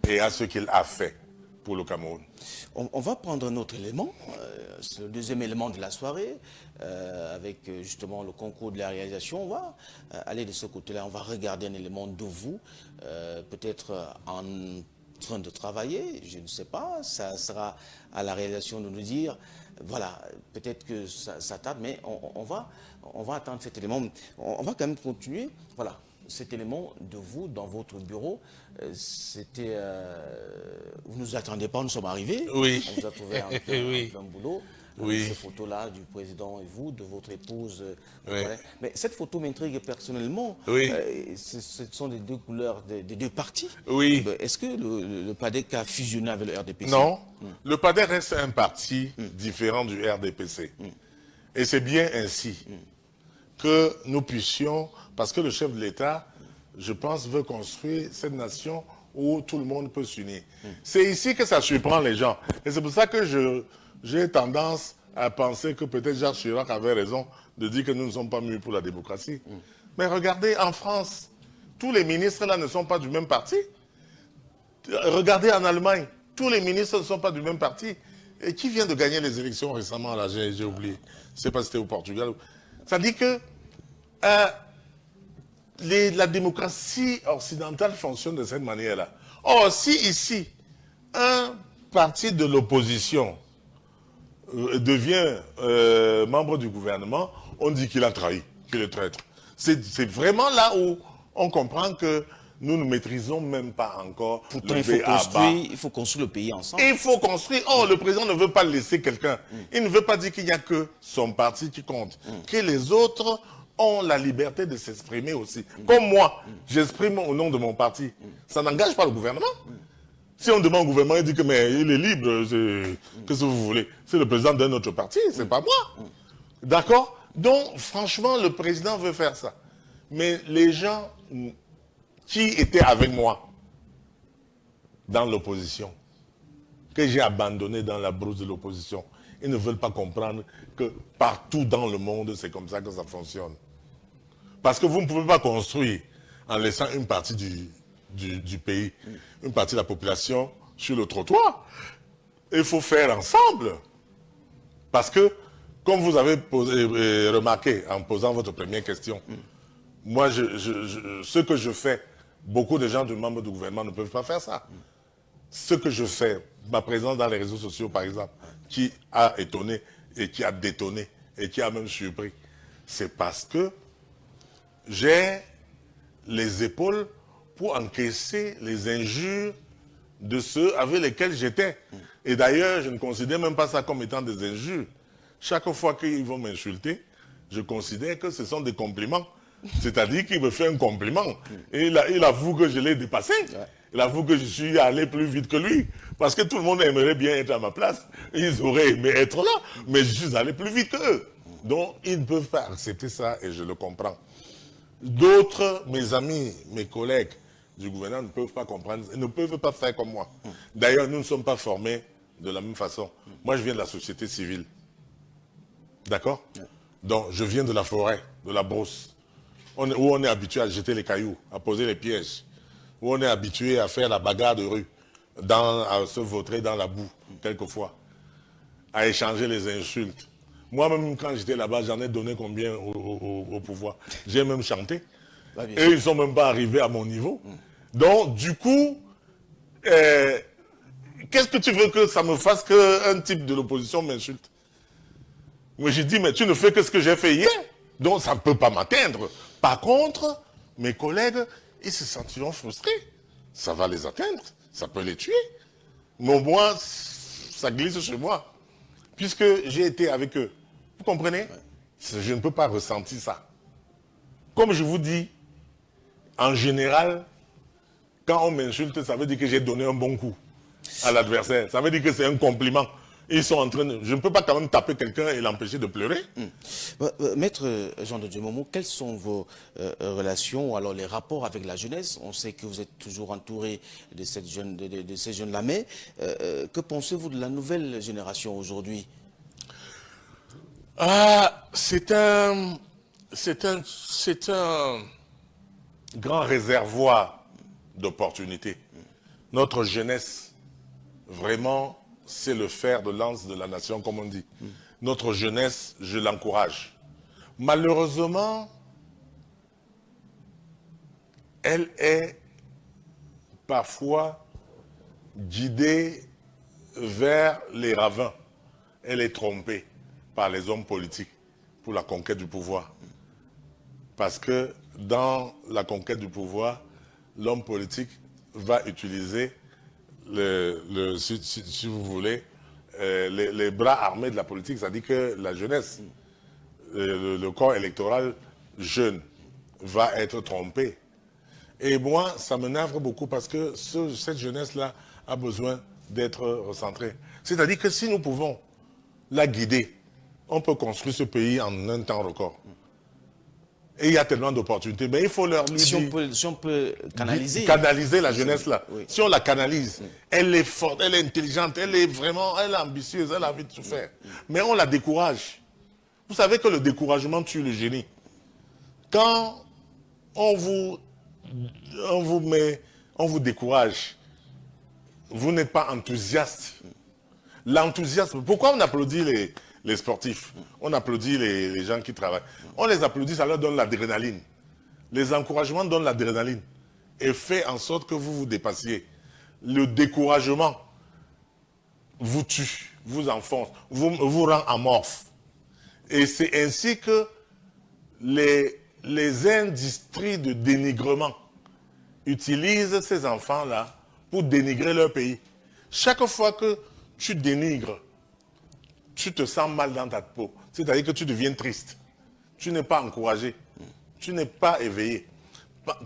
et à ce qu'il a fait pour le Cameroun. On va prendre un autre élément, c'est le deuxième élément de la soirée, avec justement le concours de la réalisation. On va aller de ce côté-là, on va regarder un élément de vous, peut-être en train de travailler, je ne sais pas, ça sera à la réalisation de nous dire, voilà, peut-être que ça tarde, mais on va attendre cet élément, on va quand même continuer, voilà. Cet élément de vous dans votre bureau, c'était... vous ne nous attendez pas, nous sommes arrivés. Oui. On vous a trouvé en plein boulot. Oui. Ces photos-là du président et vous, de votre épouse. Oui. Voilà. Mais cette photo m'intrigue personnellement. Oui. Ce sont les deux couleurs des deux partis. Oui. Est-ce que le PADEC a fusionné avec le RDPC? Non. Le PADEC reste un parti différent du RDPC. Et c'est bien ainsi que nous puissions... Parce que le chef de l'État, je pense, veut construire cette nation où tout le monde peut s'unir. C'est ici que ça surprend les gens. Et c'est pour ça que j'ai tendance à penser que peut-être Jacques Chirac avait raison de dire que nous ne sommes pas mûrs pour la démocratie. Mais regardez, en France, tous les ministres là ne sont pas du même parti. Regardez en Allemagne, tous les ministres ne sont pas du même parti. Et qui vient de gagner les élections récemment, là, j'ai oublié. Je ne sais pas si c'était au Portugal. Ça dit que... la démocratie occidentale fonctionne de cette manière-là. Or, si ici, un parti de l'opposition devient membre du gouvernement, on dit qu'il a trahi, qu'il est traître. C'est vraiment là où on comprend que nous ne maîtrisons même pas encore Pourtant, le il faut construire le pays ensemble. Il faut construire. Oh, le président ne veut pas laisser quelqu'un. Il ne veut pas dire qu'il n'y a que son parti qui compte. Que les autres... ont la liberté de s'exprimer aussi. Comme moi, j'exprime au nom de mon parti. Ça n'engage pas le gouvernement. Si on demande au gouvernement, il dit que mais il est libre, qu'est-ce que vous voulez? C'est le président d'un autre parti, c'est pas moi. D'accord? Donc, franchement, le président veut faire ça. Mais les gens qui étaient avec moi dans l'opposition, que j'ai abandonné dans la brousse de l'opposition, ils ne veulent pas comprendre que partout dans le monde, c'est comme ça que ça fonctionne. Parce que vous ne pouvez pas construire en laissant une partie du pays, une partie de la population sur le trottoir. Il faut faire ensemble. Parce que, comme vous avez remarqué en posant votre première question, moi, ce que je fais, beaucoup de gens, de membres du gouvernement ne peuvent pas faire ça. Ce que je fais, ma présence dans les réseaux sociaux, par exemple, qui a étonné et qui a détonné et qui a même surpris, c'est parce que j'ai les épaules pour encaisser les injures de ceux avec lesquels j'étais. Et d'ailleurs, je ne considère même pas ça comme étant des injures. Chaque fois qu'ils vont m'insulter, je considère que ce sont des compliments. C'est-à-dire qu'il me fait un compliment. Et il avoue que je l'ai dépassé. Il avoue que je suis allé plus vite que lui. Parce que tout le monde aimerait bien être à ma place. Ils auraient aimé être là. Mais je suis allé plus vite qu'eux. Donc, ils ne peuvent pas accepter ça et je le comprends. D'autres, mes amis, mes collègues, du gouvernement ne peuvent pas comprendre, ne peuvent pas faire comme moi. D'ailleurs, nous ne sommes pas formés de la même façon. Moi, je viens de la société civile. D'accord? Donc, je viens de la forêt, de la brousse, où on est habitué à jeter les cailloux, à poser les pièges, où on est habitué à faire la bagarre de rue, à se vautrer dans la boue, quelquefois, à échanger les insultes. Moi-même, quand j'étais là-bas, j'en ai donné combien au pouvoir. J'ai même chanté. Et ils ne sont même pas arrivés à mon niveau. Donc, du coup, qu'est-ce que tu veux que ça me fasse qu'un type de l'opposition m'insulte? Moi, j'ai dit, mais tu ne fais que ce que j'ai fait hier. Donc, ça ne peut pas m'atteindre. Par contre, mes collègues, ils se sentiront frustrés. Ça va les atteindre. Ça peut les tuer. Mais au moins, ça glisse chez moi. Puisque j'ai été avec eux. Vous comprenez? Je ne peux pas ressentir ça. Comme je vous dis, en général, quand on m'insulte, ça veut dire que j'ai donné un bon coup à l'adversaire. Ça veut dire que c'est un compliment. Ils sont en train de... Je ne peux pas quand même taper quelqu'un et l'empêcher de pleurer. Maître Jean de Dieu Momo, quelles sont vos relations ou alors les rapports avec la jeunesse? On sait que vous êtes toujours entouré de, de ces jeunes-là, mais que pensez-vous de la nouvelle génération aujourd'hui? C'est un grand réservoir d'opportunités. Notre jeunesse, vraiment, c'est le fer de lance de la nation, comme on dit. Notre jeunesse, je l'encourage. Malheureusement, elle est parfois guidée vers les ravins. Elle est trompée par les hommes politiques pour la conquête du pouvoir. Parce que dans la conquête du pouvoir, l'homme politique va utiliser, si vous voulez, les bras armés de la politique, c'est-à-dire que la jeunesse, le corps électoral jeune va être trompé. Et moi, ça me navre beaucoup parce que cette jeunesse-là a besoin d'être recentrée. C'est-à-dire que si nous pouvons la guider, on peut construire ce pays en un temps record. Et il y a tellement d'opportunités. Mais il faut leur lui dire... Si on peut canaliser... Canaliser la jeunesse là. Oui. Si on la canalise, elle est forte, elle est intelligente, elle est ambitieuse, elle a envie de tout faire. Mais on la décourage. Vous savez que le découragement tue le génie. Quand on vous décourage, vous n'êtes pas enthousiaste. L'enthousiasme, pourquoi on applaudit les sportifs? On applaudit les gens qui travaillent. On les applaudit, ça leur donne l'adrénaline. Les encouragements donnent l'adrénaline et fait en sorte que vous vous dépassiez. Le découragement vous tue, vous enfonce, vous rend amorphe. Et c'est ainsi que les industries de dénigrement utilisent ces enfants-là pour dénigrer leur pays. Chaque fois que tu dénigres, tu te sens mal dans ta peau. C'est-à-dire que tu deviens triste. Tu n'es pas encouragé. Tu n'es pas éveillé.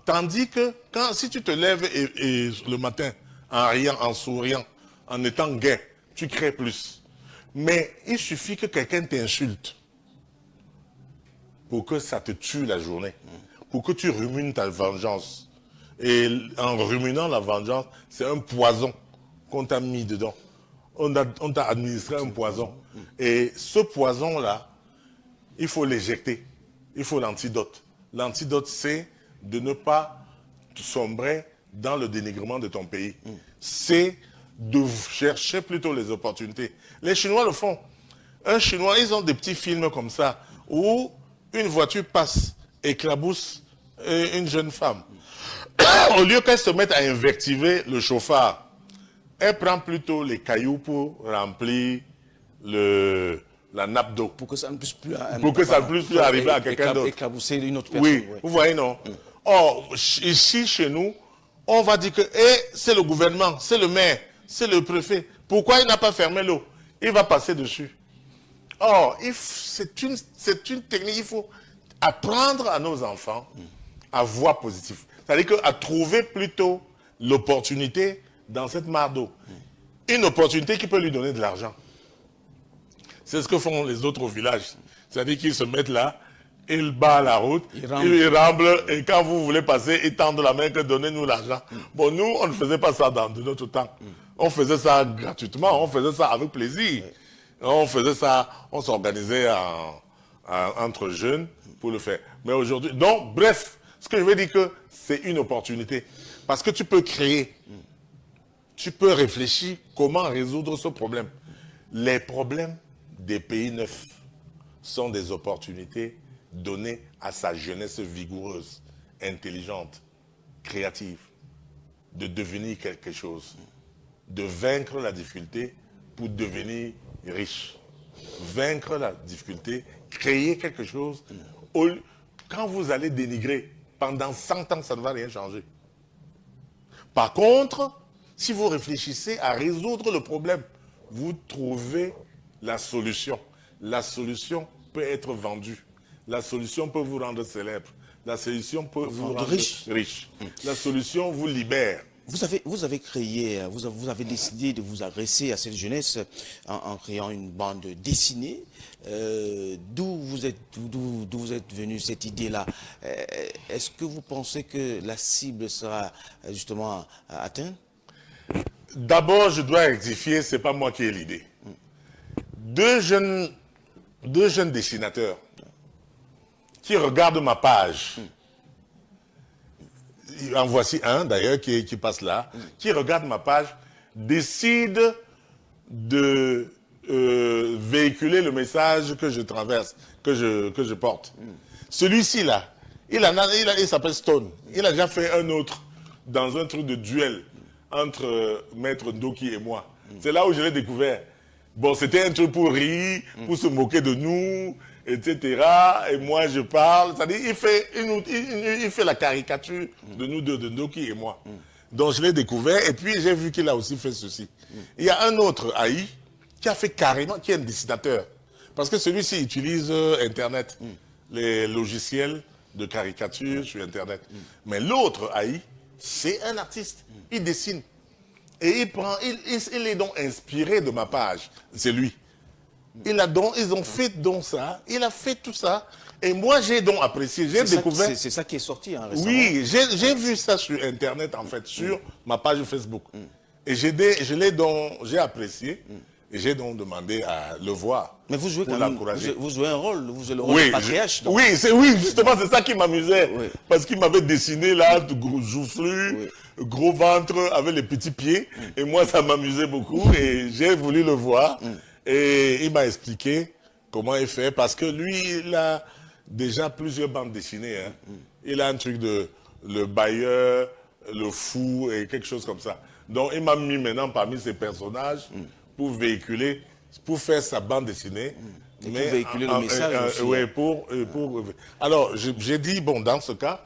Tandis que si tu te lèves et le matin en riant, en souriant, en étant gai, tu crées plus. Mais il suffit que quelqu'un t'insulte pour que ça te tue la journée. Pour que tu rumines ta vengeance. Et en ruminant la vengeance, c'est un poison qu'on t'a mis dedans. On t'a administré un poison. Et ce poison-là, il faut l'éjecter. Il faut l'antidote. L'antidote, c'est de ne pas sombrer dans le dénigrement de ton pays. C'est de chercher plutôt les opportunités. Les Chinois le font. Un Chinois, ils ont des petits films comme ça, où une voiture passe, éclabousse une jeune femme. Au lieu qu'elle se mette à invectiver le chauffard, elle prend plutôt les cailloux pour remplir la nappe d'eau. Pour que ça ne puisse plus, arriver à quelqu'un d'autre. Éclabousser une autre personne. Oui, vous voyez, non? Or, ici, chez nous, on va dire que c'est le gouvernement, c'est le maire, c'est le préfet. Pourquoi il n'a pas fermé l'eau? Il va passer dessus. Or, c'est une technique, il faut apprendre à nos enfants à voir positif. C'est-à-dire à trouver plutôt l'opportunité dans cette mare d'eau. Une opportunité qui peut lui donner de l'argent. C'est ce que font les autres au village. C'est-à-dire qu'ils se mettent là, il bat la route, il ramble, et quand vous voulez passer, il tend la main que donnez-nous l'argent. Bon, nous, on ne faisait pas ça de notre temps. On faisait ça gratuitement, on faisait ça avec plaisir. On faisait ça, on s'organisait entre jeunes pour le faire. Mais aujourd'hui, donc, bref, ce que je veux dire que c'est une opportunité. Parce que tu peux créer, tu peux réfléchir comment résoudre ce problème. Les problèmes des pays neufs sont des opportunités données à sa jeunesse vigoureuse, intelligente, créative, de devenir quelque chose, de vaincre la difficulté pour devenir riche. Vaincre la difficulté, créer quelque chose. Quand vous allez dénigrer, pendant 100 ans, ça ne va rien changer. Par contre, si vous réfléchissez à résoudre le problème, vous trouvez la solution. La solution peut être vendue. La solution peut vous rendre célèbre. La solution peut vous rendre riche. La solution vous libère. Vous avez créé, vous avez décidé de vous adresser à cette jeunesse en créant une bande dessinée. D'où vous êtes venu cette idée-là? Est-ce que vous pensez que la cible sera justement atteinte? D'abord, je dois rectifier, ce n'est pas moi qui ai l'idée. Deux jeunes dessinateurs qui regardent ma page. En voici un d'ailleurs qui passe là, qui regarde ma page, décide de véhiculer le message que je traverse, que je porte. Celui-ci là, il s'appelle Stone. Il a déjà fait un autre dans un truc de duel entre Maître Ndoki et moi. C'est là où je l'ai découvert. Bon, c'était un truc pour rire, pour se moquer de nous, etc. Et moi, je parle. C'est-à-dire, il fait la caricature de nous deux, de Ndoki et moi. Donc, je l'ai découvert. Et puis, j'ai vu qu'il a aussi fait ceci. Il y a un autre, Aïe, qui a fait carrément, qui est un dessinateur. Parce que celui-ci utilise Internet, les logiciels de caricature sur Internet. Mais l'autre, Aïe, c'est un artiste. Il dessine. Et il est donc inspiré de ma page. C'est lui. Ils ont fait donc ça. Il a fait tout ça. Et moi, j'ai donc apprécié. J'ai découvert. C'est ça qui est sorti récemment. Oui, j'ai vu ça sur Internet, en fait, sur ma page Facebook. Et j'ai apprécié. Et j'ai donc demandé à le voir. Mais vous jouez quand même, vous jouez un rôle, vous jouez le rôle de patriarche. Oui, justement, c'est ça qui m'amusait. Oui. Parce qu'il m'avait dessiné là, gros joufflu, gros ventre, avec les petits pieds. Et moi, ça m'amusait beaucoup. Et j'ai voulu le voir. Et il m'a expliqué comment il fait. Parce que lui, il a déjà plusieurs bandes dessinées. Hein. Il a un truc de le bailleur, le fou et quelque chose comme ça. Donc, il m'a mis maintenant parmi ses personnages pour véhiculer, pour faire sa bande dessinée. Et mais pour véhiculer le message aussi. Oui, alors, j'ai dit, bon, dans ce cas,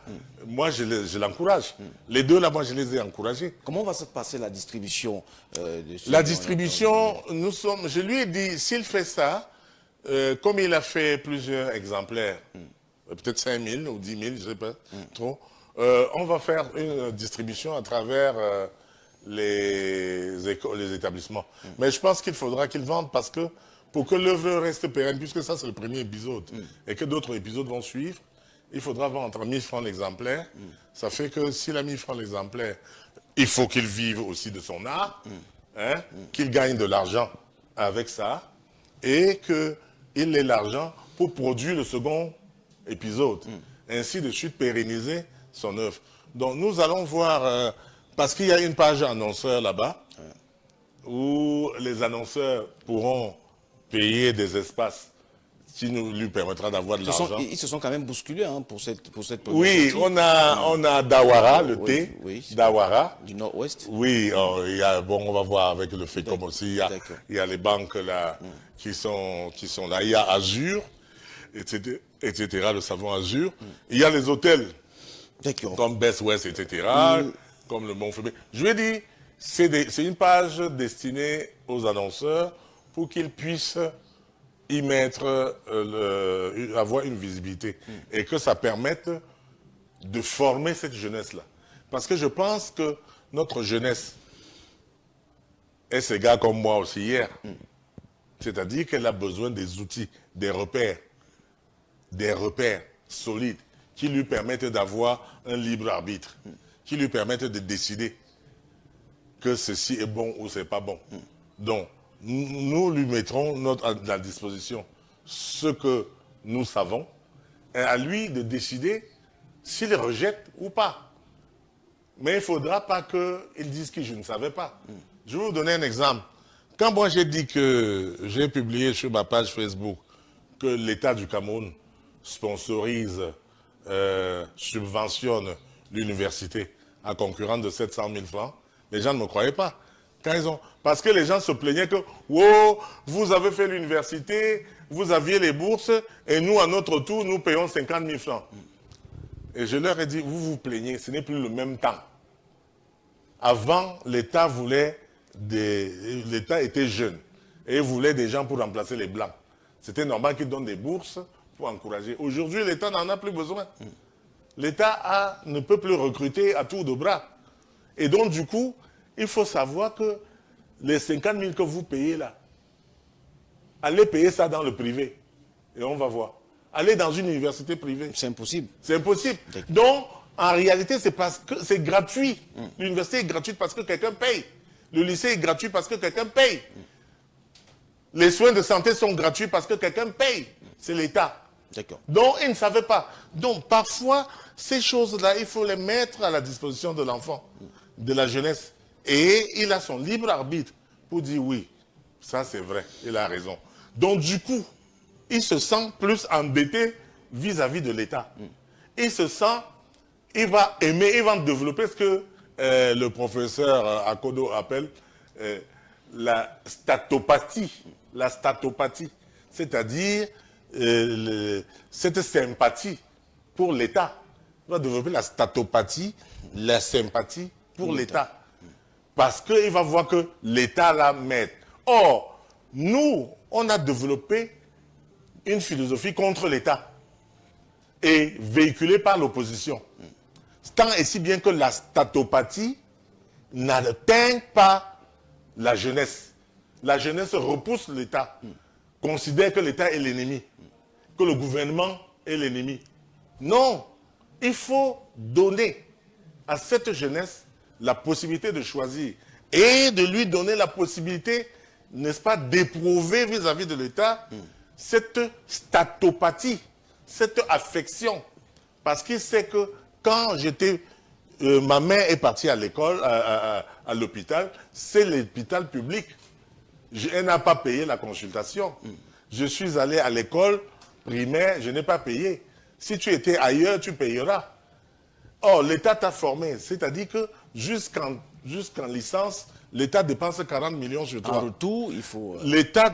moi, je l'encourage. Les deux, là, moi, je les ai encouragés. Comment va se passer la distribution La distribution, je lui ai dit, s'il fait ça, comme il a fait plusieurs exemplaires, peut-être 5 000 ou 10 000, je ne sais pas trop, on va faire une distribution à travers les écoles, les établissements. Mais je pense qu'il faudra qu'ils vendent parce que pour que l'œuvre reste pérenne, puisque ça c'est le premier épisode, et que d'autres épisodes vont suivre, il faudra vendre entre 1000 francs l'exemplaire. Ça fait que s'il a 1000 francs l'exemplaire, il faut qu'il vive aussi de son art, hein, qu'il gagne de l'argent avec ça, et qu'il ait l'argent pour produire le second épisode. Ainsi de suite pérenniser son œuvre. Donc nous allons voir... parce qu'il y a une page annonceur là-bas où les annonceurs pourront payer des espaces qui lui permettra d'avoir de l'argent. Ils se sont quand même bousculés hein, pour cette Oui, on a Dawara, le thé, Dawara. Du Nord-Ouest. Oui, on va voir avec le FECOM aussi. Il y a les banques là qui sont là. Il y a Azur, etc., le savon Azur. Il y a les hôtels comme Best West, etc., comme le Mont-Fébé. Je lui ai dit, c'est une page destinée aux annonceurs pour qu'ils puissent y mettre, avoir une visibilité et que ça permette de former cette jeunesse-là. Parce que je pense que notre jeunesse est ces gars comme moi aussi hier. C'est-à-dire qu'elle a besoin des outils, des repères. solides qui lui permettent d'avoir un libre arbitre, qui lui permettent de décider que ceci est bon ou c'est pas bon. Donc, nous lui mettrons à la disposition ce que nous savons, et à lui de décider s'il rejette ou pas. Mais il ne faudra pas qu'il dise que je ne savais pas. Je vais vous donner un exemple. Quand moi j'ai dit que j'ai publié sur ma page Facebook que l'État du Cameroun sponsorise, subventionne l'université à concurrence de 700 000 francs, les gens ne me croyaient pas. Parce que les gens se plaignaient que wow, vous avez fait l'université, vous aviez les bourses, et nous, à notre tour, nous payons 50 000 francs. Et je leur ai dit, vous vous plaignez, ce n'est plus le même temps. Avant, l'État était jeune, et il voulait des gens pour remplacer les Blancs. C'était normal qu'il donne des bourses pour encourager. Aujourd'hui, l'État n'en a plus besoin. L'État ne peut plus recruter à tour de bras. Et donc, du coup, il faut savoir que les 50 000 que vous payez là, allez payer ça dans le privé. Et on va voir. Allez dans une université privée. C'est impossible. C'est impossible. Donc, en réalité, c'est parce que c'est gratuit. L'université est gratuite parce que quelqu'un paye. Le lycée est gratuit parce que quelqu'un paye. Les soins de santé sont gratuits parce que quelqu'un paye. C'est l'État. D'accord. Donc, ils ne savaient pas. Donc, parfois, ces choses-là, il faut les mettre à la disposition de l'enfant, de la jeunesse. Et il a son libre arbitre pour dire oui, ça c'est vrai, il a raison. Donc, du coup, il se sent plus embêté vis-à-vis de l'État. Il se sent, il va aimer, il va développer ce que le professeur Akodo appelle la statopathie. La statopathie, c'est-à-dire cette sympathie pour l'État. Il va développer la statopathie, la sympathie pour l'État. Parce qu'il va voir que l'État la met. Or, nous, on a développé une philosophie contre l'État et véhiculée par l'opposition. Tant et si bien que la statopathie n'atteint pas la jeunesse. La jeunesse repousse l'État, considère que l'État est l'ennemi, que le gouvernement est l'ennemi. Non, il faut donner à cette jeunesse la possibilité de choisir et de lui donner la possibilité, n'est-ce pas, d'éprouver vis-à-vis de l'État cette statopathie, cette affection. Parce qu'il sait que quand ma mère est partie à l'école, à l'hôpital, c'est l'hôpital public. Elle n'a pas payé la consultation. Je suis allé à l'école primaire, je n'ai pas payé. Si tu étais ailleurs, tu payeras. Or, l'État t'a formé, c'est-à-dire que jusqu'en licence, l'État dépense 40 millions sur toi. En retour, il faut... L'État,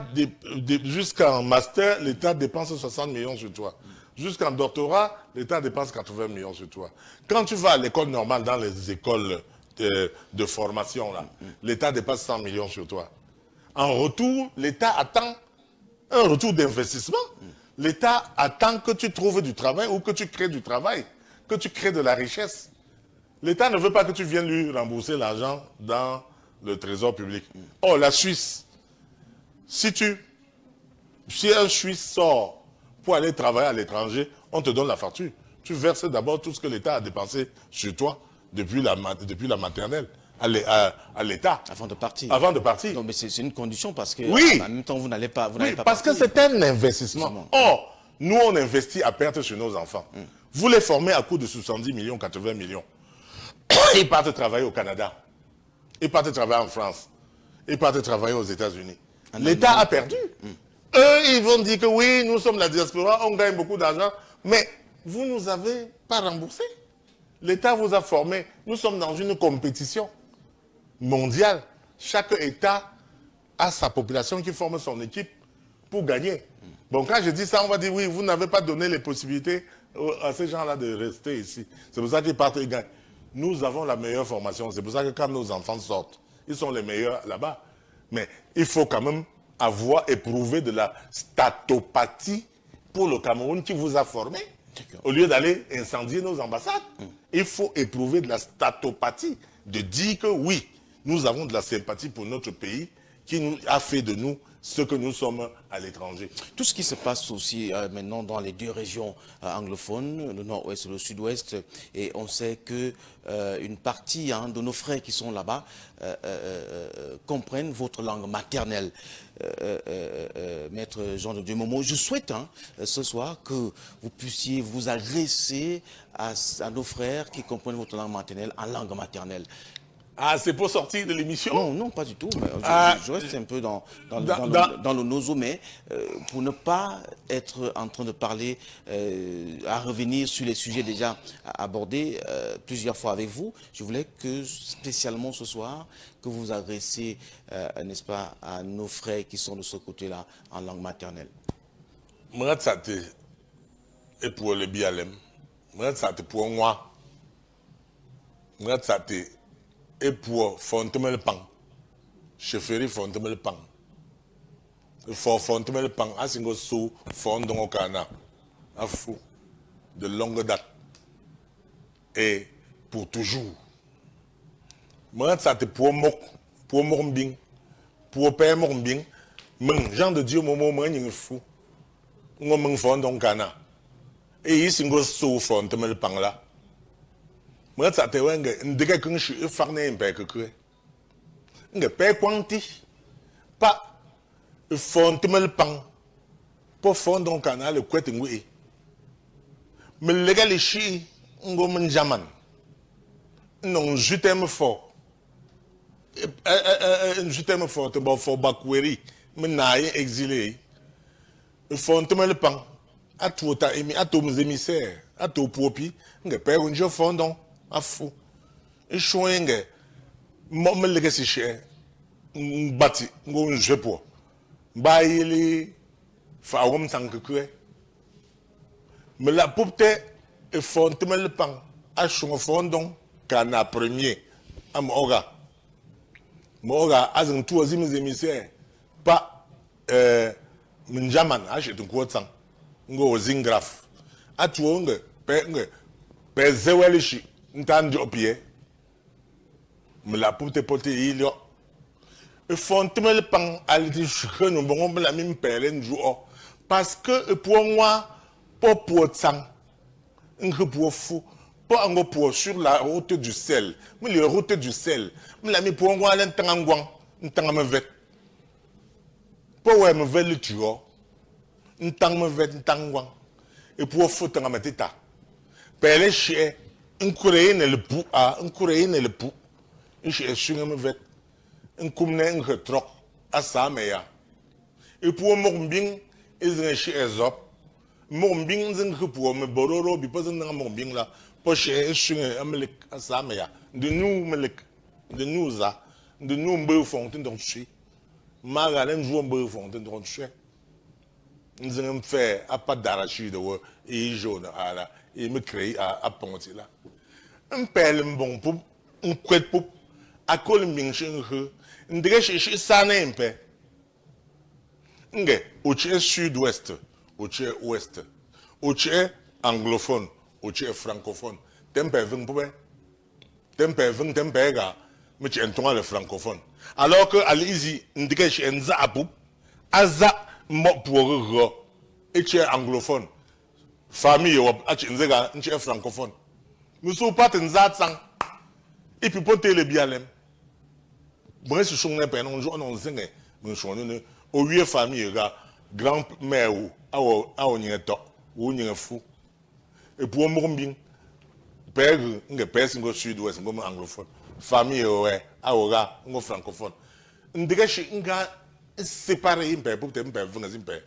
jusqu'en master, l'État dépense 60 millions sur toi. Jusqu'en doctorat, l'État dépense 80 millions sur toi. Quand tu vas à l'école normale, dans les écoles de formation, là, l'État dépasse 100 millions sur toi. En retour, l'État attend un retour d'investissement. L'État attend que tu trouves du travail ou que tu crées du travail, que tu crées de la richesse. L'État ne veut pas que tu viennes lui rembourser l'argent dans le trésor public. Or, la Suisse, si un Suisse sort pour aller travailler à l'étranger, on te donne la facture. Tu verses d'abord tout ce que l'État a dépensé sur toi depuis la maternelle à l'État. Avant de partir. Avant de partir. Non, mais c'est une condition parce que oui. en même temps, vous n'allez pas parce partir. que c'est un investissement. Or, nous, on investit à perte sur nos enfants. Vous les formez à coût de 70 millions, 80 millions. Ils partent travailler au Canada. Ils partent travailler en France. Ils partent travailler aux États-Unis. L'État a perdu. Eux, ils vont dire que oui, nous sommes la diaspora, on gagne beaucoup d'argent, mais vous ne nous avez pas remboursé. L'État vous a formé. Nous sommes dans une compétition mondiale. Chaque État a sa population qui forme son équipe pour gagner. Bon, quand je dis ça, on va dire oui, vous n'avez pas donné les possibilités à ces gens-là de rester ici. C'est pour ça qu'ils partent et gagnent. Nous avons la meilleure formation. C'est pour ça que quand nos enfants sortent, ils sont les meilleurs là-bas. Mais il faut quand même avoir éprouvé de la statopathie pour le Cameroun qui vous a formé. Au lieu d'aller incendier nos ambassades, il faut éprouver de la statopathie, de dire que oui, nous avons de la sympathie pour notre pays qui a fait de nous ce que nous sommes à l'étranger. Tout ce qui se passe aussi maintenant dans les deux régions anglophones, le nord-ouest et le sud-ouest, et on sait que une partie de nos frères qui sont là-bas comprennent votre langue maternelle. Maître Jean de Dieumomo, je souhaite ce soir que vous puissiez vous adresser à nos frères qui comprennent votre langue maternelle en langue maternelle. Ah, c'est pour sortir de l'émission? Non, non, pas du tout. Mais je reste un peu dans le nozo, mais pour ne pas être en train de parler, à revenir sur les sujets déjà abordés plusieurs fois avec vous, je voulais que spécialement ce soir, que vous vous adressiez, n'est-ce pas, à nos frères qui sont de ce côté-là en langue maternelle. Moi, ça et pour le BLM, moi, ça pour moi, moi, ça et pour Fontemel Pang, chefferie Fontemel Pang. Fontemel Pang, à ce sous Fondon au Cana, à fou, de longue date. Et pour toujours. Moi, ça pour Morbing, pour Père Morbing, Jean de Dieu, mon moment, il est fou. On m'a Fondon Cana. Et ici, on sous Fontemel Pang là. Moi, ça te voit, ndeke que je suis farné un peu que je paie quanti, pas Fontemel Pang, pour fondre un canal, le couette ngui. Mais les gars, les chi, on jaman, non, je t'aime fort. Je t'aime fort, tu vas faire bakweri, mais n'aille exilé. Fontemel Pang, à tout ta émis, à tous mes émissaires, à tout propi, je paie un jeu fondant. A fou. Et chouenge, moi, me le si cher, bâti, un jeu pour. Baïli, faom sans que mais la poupte est fontement le pan, à son fondon, cana premier, à Mora. Mora, à un troisième émissaire, pas, Njaman, à j'ai un coup de sang, ngo zingraf. À tuonge, zewelishi. N'tandi au pied, mais la poute pote il y a. Et fontement le pan à l'édition, nous bon la même pelle jour parce que pour moi, pas pour sang, un pour fou, pas un pour sur la route du sel, mais la route du sel, mais la mis pour moi l'entangouan, n'tang me vet, pas ouais me vet le tuo, n'tang me vet n'tangouan, et pour foutre à ma tête, pelle chien. Un courrier le pou, un courrier le pou. Un chien sur me vet. Un coumne un retroc à sa meya. Et pour Morbing, ils ont un chien zop. Morbing, ils ont pour me bororo, puis pas un Morbing là. Pour chien sur un melek à sa meya. De nous, melek. De nous, ça. De nous, un peu fontaine dans le chien. Magalène joue un peu fontaine dans le chien. Ils ont fait à pas d'arachide, et jaune à la. Et me créer à Ponty là. Un pelle bon pour un couette pour à col minchen he. Un dégage ça n'est pas. Nge, au sud-ouest, au ouest, au anglophone, au francophone. Tempe ving pour tempe ving tempe ga, mais tu entends le francophone. Alors que à l'isi, un dégage un za pour, aza mo pour et tu es anglophone. Famille ou atchinzega nche francophone muso pat nzatsan et puis pour le bialem bon ce sont les peines on joue on zingue mon chonu au huit famille ga grand mère ou awo nyeto ou nyefou et pour mombing père nge père singo sud ouest ngo anglophone famille ouais awo ngo francophone ndega shi nga séparer impe pour te impe vunga impe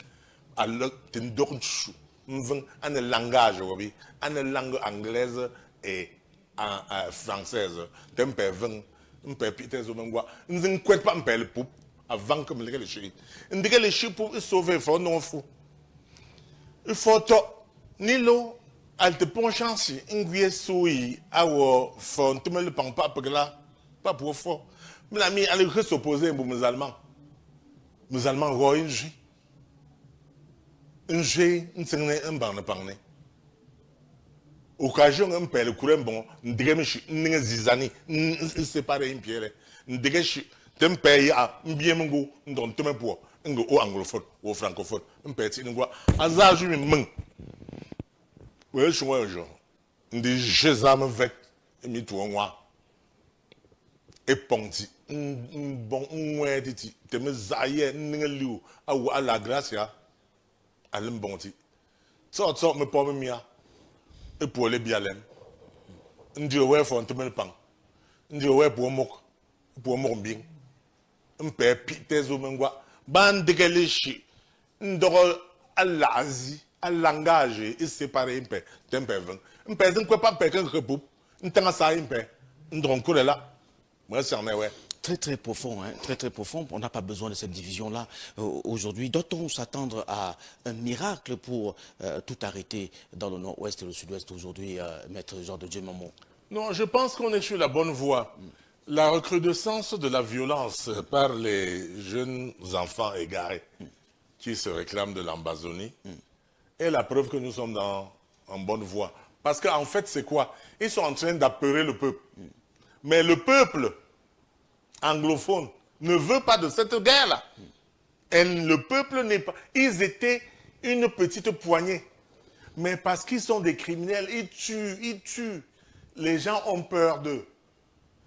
alors ten dorchu un langage, une langue anglaise et française. Un peu piter au même nous ne couette pas un peu le poup avant que me le chéri. Un dégât les chiens pour sauver, faut non fou. Il faut ni l'eau, elle te prend chance, un gué souille, à fond, tu me le prends pas, pas pour fort. Mais l'ami, elle s'opposer pour mes Allemands. Mes Allemands, roi, une vie. Un jeu, un banne parne. Occasion un peu le courant bon, n'dégage n'inga zizani, n'séparer une pierre, n'dégage d'un pays à bien mongo, dont tu me pour, Au anglophone, au francophone, un petit n'ingwa. Azaju mi mung. Ouais, je suis un genre. Ndi jezam vek, mi tuwa. Et ponti. Bon, ouais, titi. Te me zaye, n'ingeliu. Aou à la grâce, ya. Alem bonti. So, me pomme mia. Et pour les bialem. Ndi ouais, font te me pang. Ndi ouais, pour mok. Pour mok bien. Mpe pitezo mengwa. Bandegelishi. Ndoro alazi. À langage et séparé un peu, un peu pas quelqu'un que pour un temps ça un peu, donc là, moi c'est ouais. Très très profond, hein, très très profond. On n'a pas besoin de cette division-là aujourd'hui. Doit-on s'attendre à un miracle pour tout arrêter dans le nord-ouest et le sud-ouest aujourd'hui, Maître Jean de Dieu Mamon? Non, je pense qu'on est sur la bonne voie. La recrudescence de la violence par les jeunes enfants égarés qui se réclament de l'Ambazonie est la preuve que nous sommes en bonne voie. Parce qu'en fait, c'est quoi? Ils sont en train d'apeurer le peuple. Mais le peuple anglophone ne veut pas de cette guerre-là. Et le peuple n'est pas... Ils étaient une petite poignée. Mais parce qu'ils sont des criminels, ils tuent. Les gens ont peur d'eux.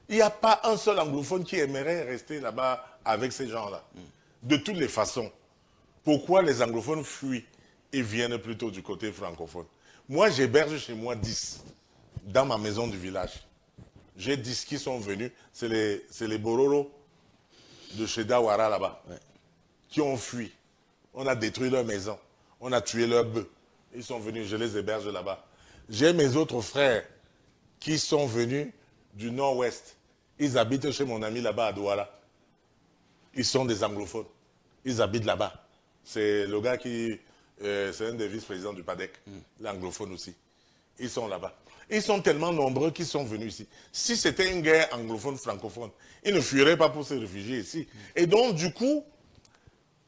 Il n'y a pas un seul anglophone qui aimerait rester là-bas avec ces gens-là. De toutes les façons. Pourquoi les anglophones fuient? Ils viennent plutôt du côté francophone. Moi, j'héberge chez moi 10 dans ma maison du village. J'ai 10 qui sont venus. C'est les Bororo de chez Dawara là-bas qui ont fui. On a détruit leur maison. On a tué leurs bœufs. Ils sont venus, je les héberge là-bas. J'ai mes autres frères qui sont venus du nord-ouest. Ils habitent chez mon ami là-bas à Douala. Ils sont des anglophones. Ils habitent là-bas. C'est le gars qui... c'est un des vice-présidents du PADEC, l'anglophone aussi. Ils sont là-bas. Ils sont tellement nombreux qu'ils sont venus ici. Si c'était une guerre anglophone-francophone, ils ne fuiraient pas pour se réfugier ici. Et donc, du coup,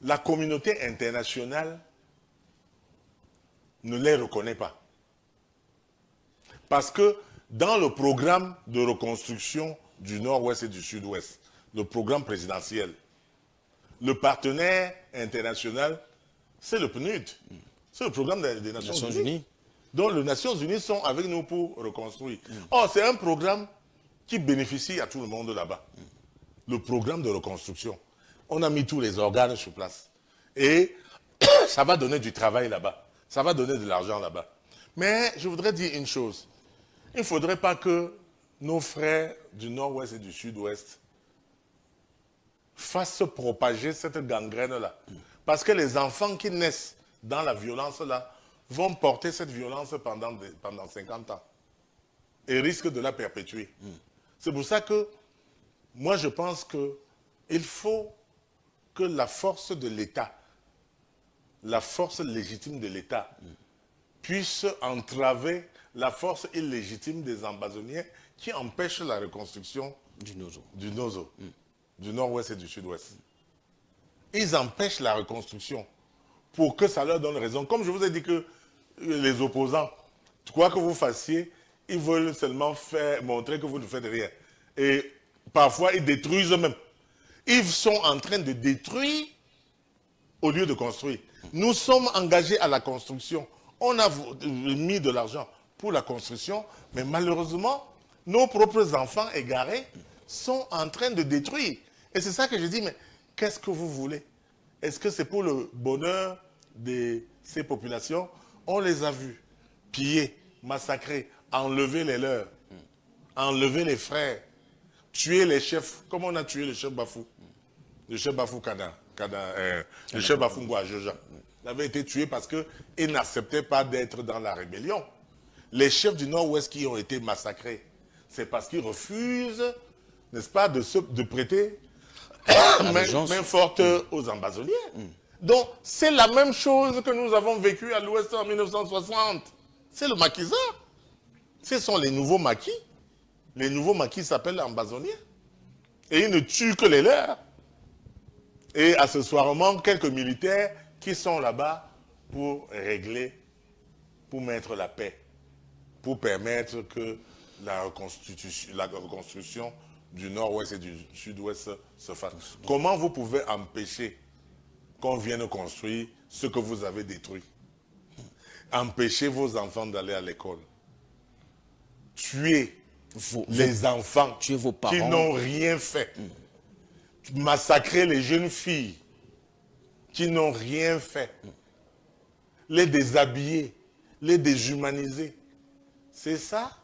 la communauté internationale ne les reconnaît pas. Parce que dans le programme de reconstruction du Nord-Ouest et du Sud-Ouest, le programme présidentiel, le partenaire international, c'est le PNUD. C'est le programme des Nations Unies. Donc les Nations Unies sont avec nous pour reconstruire. Or, c'est un programme qui bénéficie à tout le monde là-bas. Le programme de reconstruction. On a mis tous les organes sur place. Et ça va donner du travail là-bas. Ça va donner de l'argent là-bas. Mais je voudrais dire une chose. Il ne faudrait pas que nos frères du Nord-Ouest et du Sud-Ouest fassent propager cette gangrène-là. Parce que les enfants qui naissent dans la violence-là vont porter cette violence pendant 50 ans et risquent de la perpétuer. C'est pour ça que moi je pense qu'il faut que la force de l'État, la force légitime de l'État puisse entraver la force illégitime des ambazoniens qui empêchent la reconstruction du Nozo, du Nord-Ouest et du Sud-Ouest. Ils empêchent la reconstruction pour que ça leur donne raison. Comme je vous ai dit que les opposants, quoi que vous fassiez, ils veulent seulement montrer que vous ne faites rien. Et parfois, ils détruisent eux-mêmes. Ils sont en train de détruire au lieu de construire. Nous sommes engagés à la construction. On a mis de l'argent pour la construction, mais malheureusement, nos propres enfants égarés sont en train de détruire. Et c'est ça que je dis, mais qu'est-ce que vous voulez? Est-ce que c'est pour le bonheur de ces populations? On les a vus piller, massacrer, enlever les leurs, enlever les frères, tuer les chefs, comme on a tué le chef Bafou. Le chef Bafou le chef Bafou Ngouajoja. Il avait été tué parce qu'il n'acceptait pas d'être dans la rébellion. Les chefs du Nord-Ouest qui ont été massacrés, c'est parce qu'ils refusent, n'est-ce pas, de prêter main forte aux ambazoniens. Donc, c'est la même chose que nous avons vécu à l'Ouest en 1960. C'est le maquisard. Ce sont les nouveaux maquis. Les nouveaux maquis s'appellent ambazoniens. Et ils ne tuent que les leurs. Et accessoirement, quelques militaires qui sont là-bas pour régler, pour mettre la paix, pour permettre que la reconstruction du Nord-Ouest et du Sud-Ouest se fasse. Comment vous pouvez empêcher qu'on vienne construire ce que vous avez détruit. Empêcher vos enfants d'aller à l'école. Tuer les enfants tuer vos parents qui n'ont rien fait. Massacrer les jeunes filles qui n'ont rien fait. Les déshabiller, les déshumaniser. C'est ça?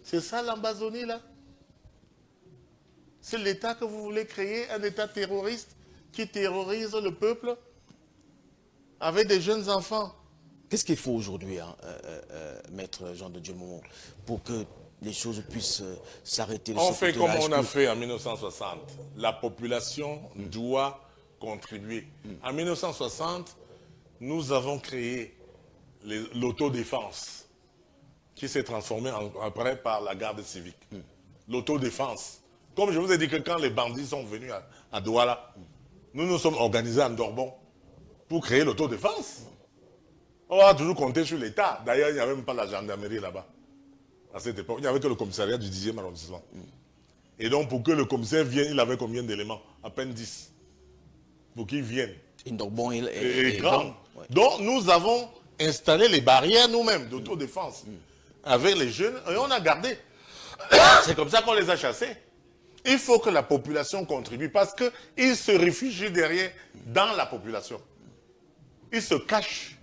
C'est ça l'Amazonie là? C'est l'État que vous voulez créer, un État terroriste qui terrorise le peuple avec des jeunes enfants. Qu'est-ce qu'il faut aujourd'hui, hein, Maître Jean de Dieumo, pour que les choses puissent s'arrêter? On fait comme on a fait en 1960. La population doit contribuer. En 1960, nous avons créé l'autodéfense qui s'est transformée après par la garde civique. L'autodéfense. Comme je vous ai dit que quand les bandits sont venus à Douala, nous nous sommes organisés en Dorbon pour créer l'autodéfense. On a toujours compté sur l'État. D'ailleurs, il n'y avait même pas la gendarmerie là-bas. À cette époque, il n'y avait que le commissariat du 10e arrondissement. Et donc, pour que le commissaire vienne, il avait combien d'éléments? À peine 10. Pour qu'il vienne. Dorbon est grand. Ouais. Donc, nous avons installé les barrières nous-mêmes d'autodéfense avec les jeunes et on a gardé. C'est comme ça qu'on les a chassés. Il faut que la population contribue parce qu'ils se réfugient derrière dans la population. Ils se cachent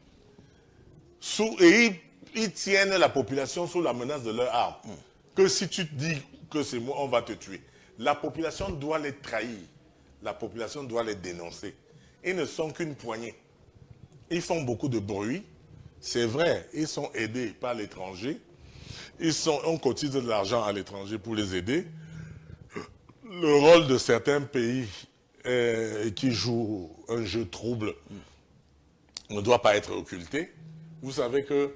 et ils tiennent la population sous la menace de leur arme. Que si tu te dis que c'est moi, on va te tuer. La population doit les trahir. La population doit les dénoncer. Ils ne sont qu'une poignée. Ils font beaucoup de bruit. C'est vrai, ils sont aidés par l'étranger. On cotise de l'argent à l'étranger pour les aider. Le rôle de certains pays qui jouent un jeu trouble ne doit pas être occulté. Vous savez que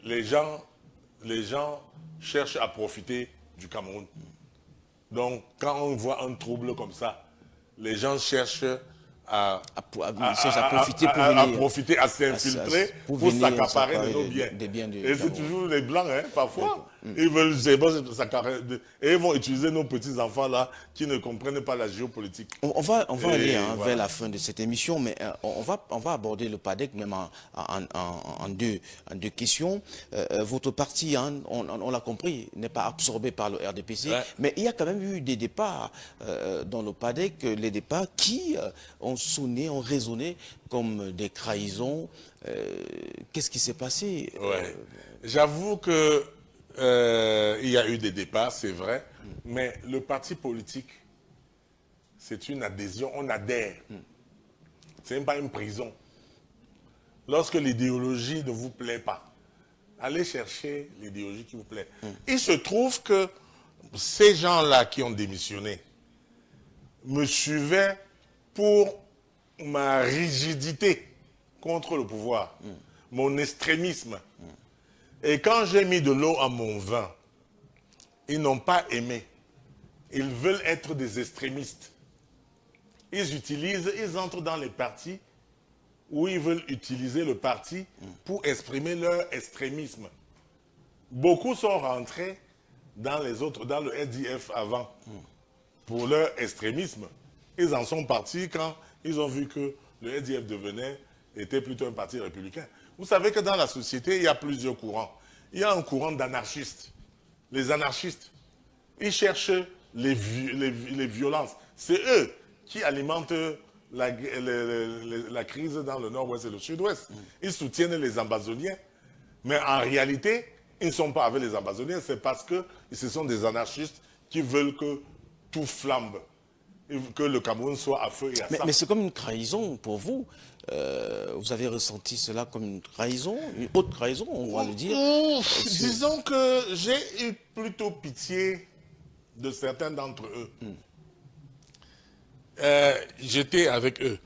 les gens cherchent à profiter du Cameroun. Donc, quand on voit un trouble comme ça, les gens cherchent à profiter, à s'infiltrer pour s'accaparer de nos biens. Et c'est toujours les Blancs, hein, parfois. Ils veulent s'accaparer. Et ils vont utiliser nos petits-enfants là qui ne comprennent pas la géopolitique. On va aller vers la fin de cette émission, mais on va aborder le PADEC même en deux questions. Votre parti, hein, on l'a compris, n'est pas absorbé par le RDPC, mais il y a quand même eu des départs dans le PADEC, les départs qui ont sonné, ont résonné comme des trahisons. Qu'est-ce qui s'est passé? J'avoue que il y a eu des départs, c'est vrai, mais le parti politique, c'est une adhésion, on adhère. C'est même pas une prison. Lorsque l'idéologie ne vous plaît pas, allez chercher l'idéologie qui vous plaît. Il se trouve que ces gens-là qui ont démissionné me suivaient pour ma rigidité contre le pouvoir, mon extrémisme. Et quand j'ai mis de l'eau à mon vin, ils n'ont pas aimé. Ils veulent être des extrémistes. Ils entrent dans les partis où ils veulent utiliser le parti pour exprimer leur extrémisme. Beaucoup sont rentrés dans le SDF avant pour leur extrémisme. Ils en sont partis quand ils ont vu que le SDF était plutôt un parti républicain. Vous savez que dans la société, il y a plusieurs courants. Il y a un courant d'anarchistes. Les anarchistes, ils cherchent les violences. C'est eux qui alimentent la crise dans le nord-ouest et le sud-ouest. Ils soutiennent les Amazoniens. Mais en réalité, ils ne sont pas avec les Amazoniens. C'est parce que ce sont des anarchistes qui veulent que tout flambe. Que le Cameroun soit à feu et à sang. Mais c'est comme une trahison pour vous. Vous avez ressenti cela comme une trahison, une haute trahison, on va le dire. Disons que j'ai eu plutôt pitié de certains d'entre eux. J'étais avec eux.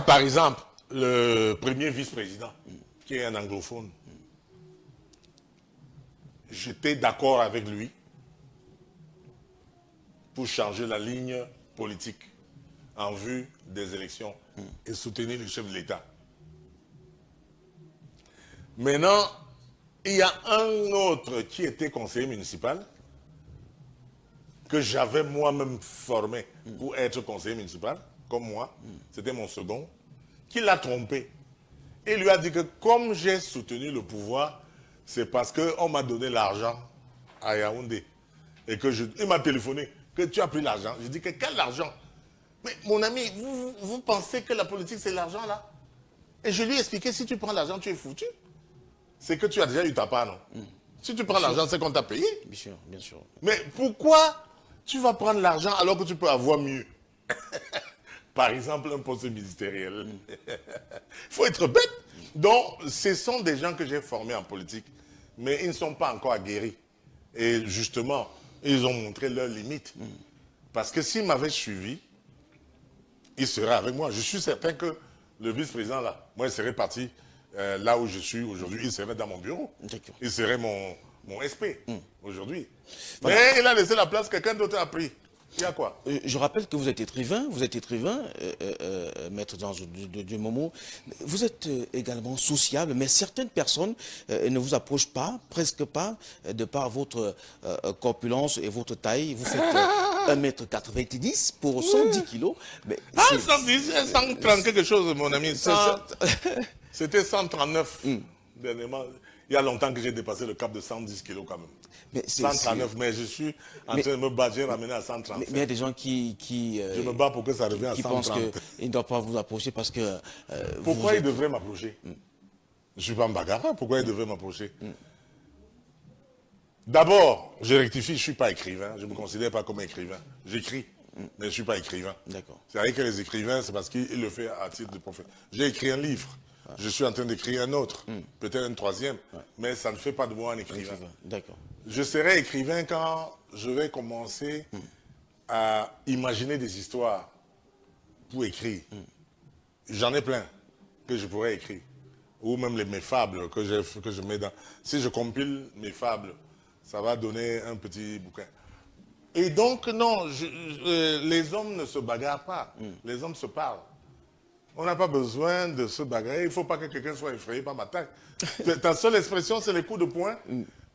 Par exemple, le premier vice-président, qui est un anglophone. J'étais d'accord avec lui pour changer la ligne politique en vue des élections et soutenir le chef de l'État. Maintenant, il y a un autre qui était conseiller municipal que j'avais moi-même formé pour être conseiller municipal, comme moi, c'était mon second, qui l'a trompé. Et lui a dit que comme j'ai soutenu le pouvoir, c'est parce qu'on m'a donné l'argent à Yaoundé. Et que il m'a téléphoné, que tu as pris l'argent. J'ai dit que quel argent? Mais mon ami, vous pensez que la politique c'est l'argent là? Et je lui ai expliqué, si tu prends l'argent, tu es foutu. C'est que tu as déjà eu ta part, non? Si tu prends l'argent, c'est qu'on t'a payé. Bien sûr, bien sûr. Mais pourquoi tu vas prendre l'argent alors que tu peux avoir mieux? Par exemple, un poste ministériel. Il faut être bête. Donc, ce sont des gens que j'ai formés en politique, mais ils ne sont pas encore aguerris. Et justement, ils ont montré leurs limites. Parce que s'ils m'avaient suivi, ils seraient avec moi. Je suis certain que le vice-président, là, moi, il serait parti là où je suis aujourd'hui. Il serait dans mon bureau. Il serait mon SP aujourd'hui. Voilà. Mais il a laissé la place, quelqu'un d'autre a pris. Il y a quoi? Je rappelle que vous êtes écrivain, maître du Momo. Vous êtes également sociable, mais certaines personnes ne vous approchent pas, presque pas, de par votre corpulence et votre taille. Vous faites 1,90 m pour 110 kg. Mais 110, 130 quelque chose, mon ami. C'était 139 dernièrement. Il y a longtemps que j'ai dépassé le cap de 110 kg quand même. Mais 139, mais je suis en train de me battre, j'ai ramené à 130. Mais il y a des gens qui je me bats pour que ça revienne à 130. Qui pensent qu'ils ne doivent pas vous approcher parce que... Pourquoi ils devraient m'approcher? Je ne suis pas un bagarreur, pourquoi ils devraient m'approcher? D'abord, je rectifie, je ne suis pas écrivain, je ne me considère pas comme écrivain. J'écris, mais je ne suis pas écrivain. C'est vrai que les écrivains, c'est parce qu'ils le font à titre de prophète. J'ai écrit un livre. Je suis en train d'écrire un autre, peut-être un troisième, mais ça ne fait pas de moi un écrivain. D'accord. Je serai écrivain quand je vais commencer à imaginer des histoires pour écrire. J'en ai plein que je pourrais écrire. Ou même mes fables que je mets dans... Si je compile mes fables, ça va donner un petit bouquin. Et donc, non, les hommes ne se bagarrent pas. Les hommes se parlent. On n'a pas besoin de se bagarrer. Il ne faut pas que quelqu'un soit effrayé par ma taille. Ta seule expression, c'est les coups de poing.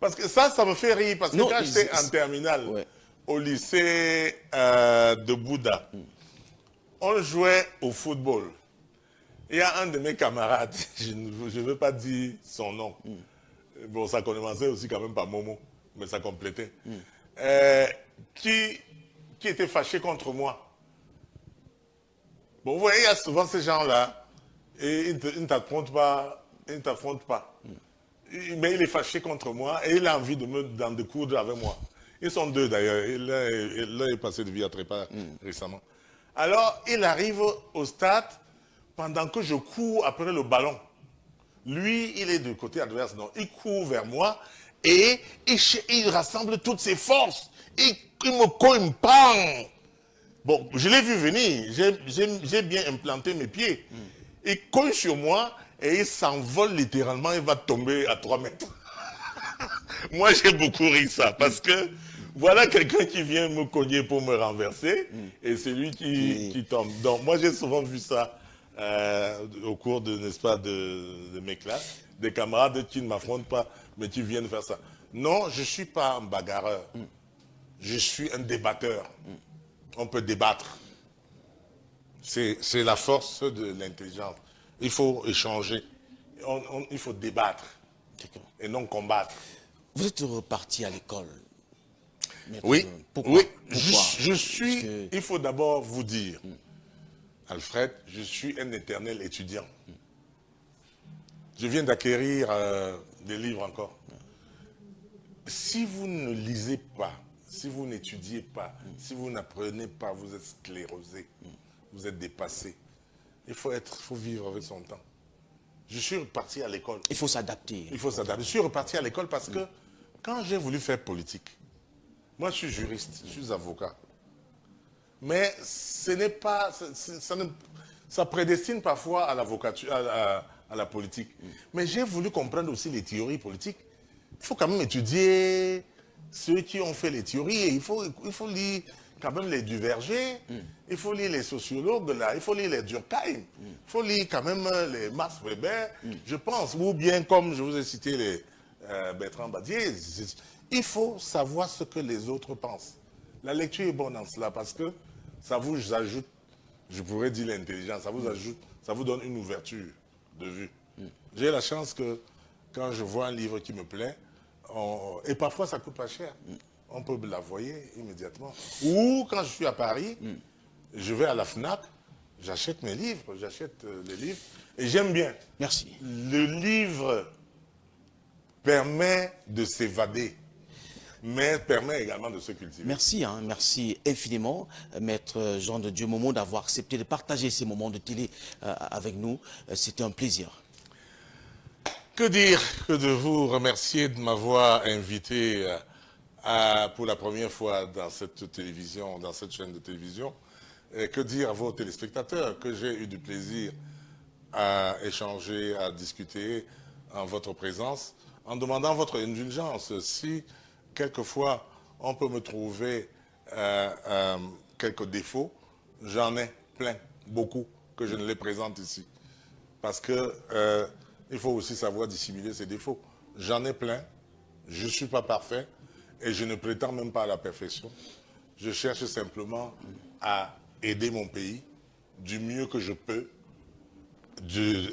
Parce que ça me fait rire. Parce que quand j'étais en terminale, au lycée de Bouddha, on jouait au football. Il y a un de mes camarades, je ne veux pas dire son nom. Bon, ça commençait aussi quand même par Momo, mais ça complétait. Qui était fâché contre moi. Bon, vous voyez, il y a souvent ces gens-là, et ils ne t'affrontent pas, mais il est fâché contre moi, et il a envie d'en découdre avec moi. Ils sont deux d'ailleurs, l'un est passé de vie à trépas récemment. Alors, il arrive au stade, pendant que je cours après le ballon. Lui, il est du côté adverse, donc il court vers moi, et il rassemble toutes ses forces. Il me cogne, il me prend. Bon, je l'ai vu venir, j'ai bien implanté mes pieds. Il cogne sur moi et il s'envole littéralement, il va tomber à 3 mètres. Moi, j'ai beaucoup ri ça, parce que voilà quelqu'un qui vient me cogner pour me renverser, et c'est lui qui tombe. Donc, moi, j'ai souvent vu ça au cours de, n'est-ce pas, de mes classes, des camarades qui ne m'affrontent pas, mais qui viennent faire ça. Non, je ne suis pas un bagarreur, je suis un débatteur. On peut débattre. C'est la force de l'intelligence. Il faut échanger. Il faut débattre. Et non combattre. Vous êtes reparti à l'école. Oui. Pourquoi? Je suis... Il faut d'abord vous dire, Alfred, je suis un éternel étudiant. Je viens d'acquérir des livres encore. Si vous ne lisez pas, si vous n'étudiez pas, si vous n'apprenez pas, vous êtes sclérosé, vous êtes dépassé. Il faut vivre avec son temps. Je suis reparti à l'école. Il faut s'adapter. Il faut s'adapter. Je suis reparti à l'école parce que quand j'ai voulu faire politique, moi je suis juriste, je suis avocat. Mais ce n'est pas, ça prédestine parfois à l'avocature, à la politique. Mais j'ai voulu comprendre aussi les théories politiques. Il faut quand même étudier ceux qui ont fait les théories, et il faut lire quand même les Duverger, il faut lire les sociologues, là, il faut lire les Durkheim, il faut lire quand même les Max Weber, je pense, ou bien comme je vous ai cité les Bertrand Badier, il faut savoir ce que les autres pensent. La lecture est bonne en cela parce que ça vous ajoute, je pourrais dire l'intelligence, ça vous ajoute, ça vous donne une ouverture de vue. J'ai la chance que quand je vois un livre qui me plaît, et parfois ça coûte pas cher, on peut l'envoyer immédiatement. Ou quand je suis à Paris, je vais à la FNAC, j'achète mes livres, j'achète les livres, et j'aime bien. Merci. Le livre permet de s'évader, mais permet également de se cultiver. Merci, hein, merci infiniment, Maître Jean de Dieu Momo, d'avoir accepté de partager ces moments de télé avec nous. C'était un plaisir. Que dire que de vous remercier de m'avoir invité pour la première fois dans cette télévision, dans cette chaîne de télévision. Et que dire à vos téléspectateurs que j'ai eu du plaisir à échanger, à discuter en votre présence, en demandant votre indulgence. Si quelquefois on peut me trouver quelques défauts, j'en ai plein, beaucoup, que je ne les présente ici. Parce que il faut aussi savoir dissimuler ses défauts. J'en ai plein, je ne suis pas parfait et je ne prétends même pas à la perfection. Je cherche simplement à aider mon pays du mieux que je peux,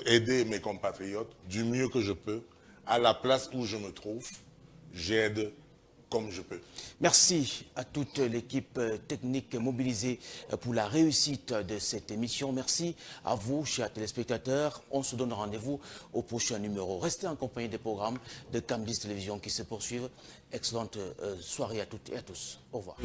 aider mes compatriotes du mieux que je peux, à la place où je me trouve, j'aide comme je peux. Merci à toute l'équipe technique mobilisée pour la réussite de cette émission. Merci à vous, chers téléspectateurs. On se donne rendez-vous au prochain numéro. Restez en compagnie des programmes de Cam10 Télévision qui se poursuivent. Excellente soirée à toutes et à tous. Au revoir.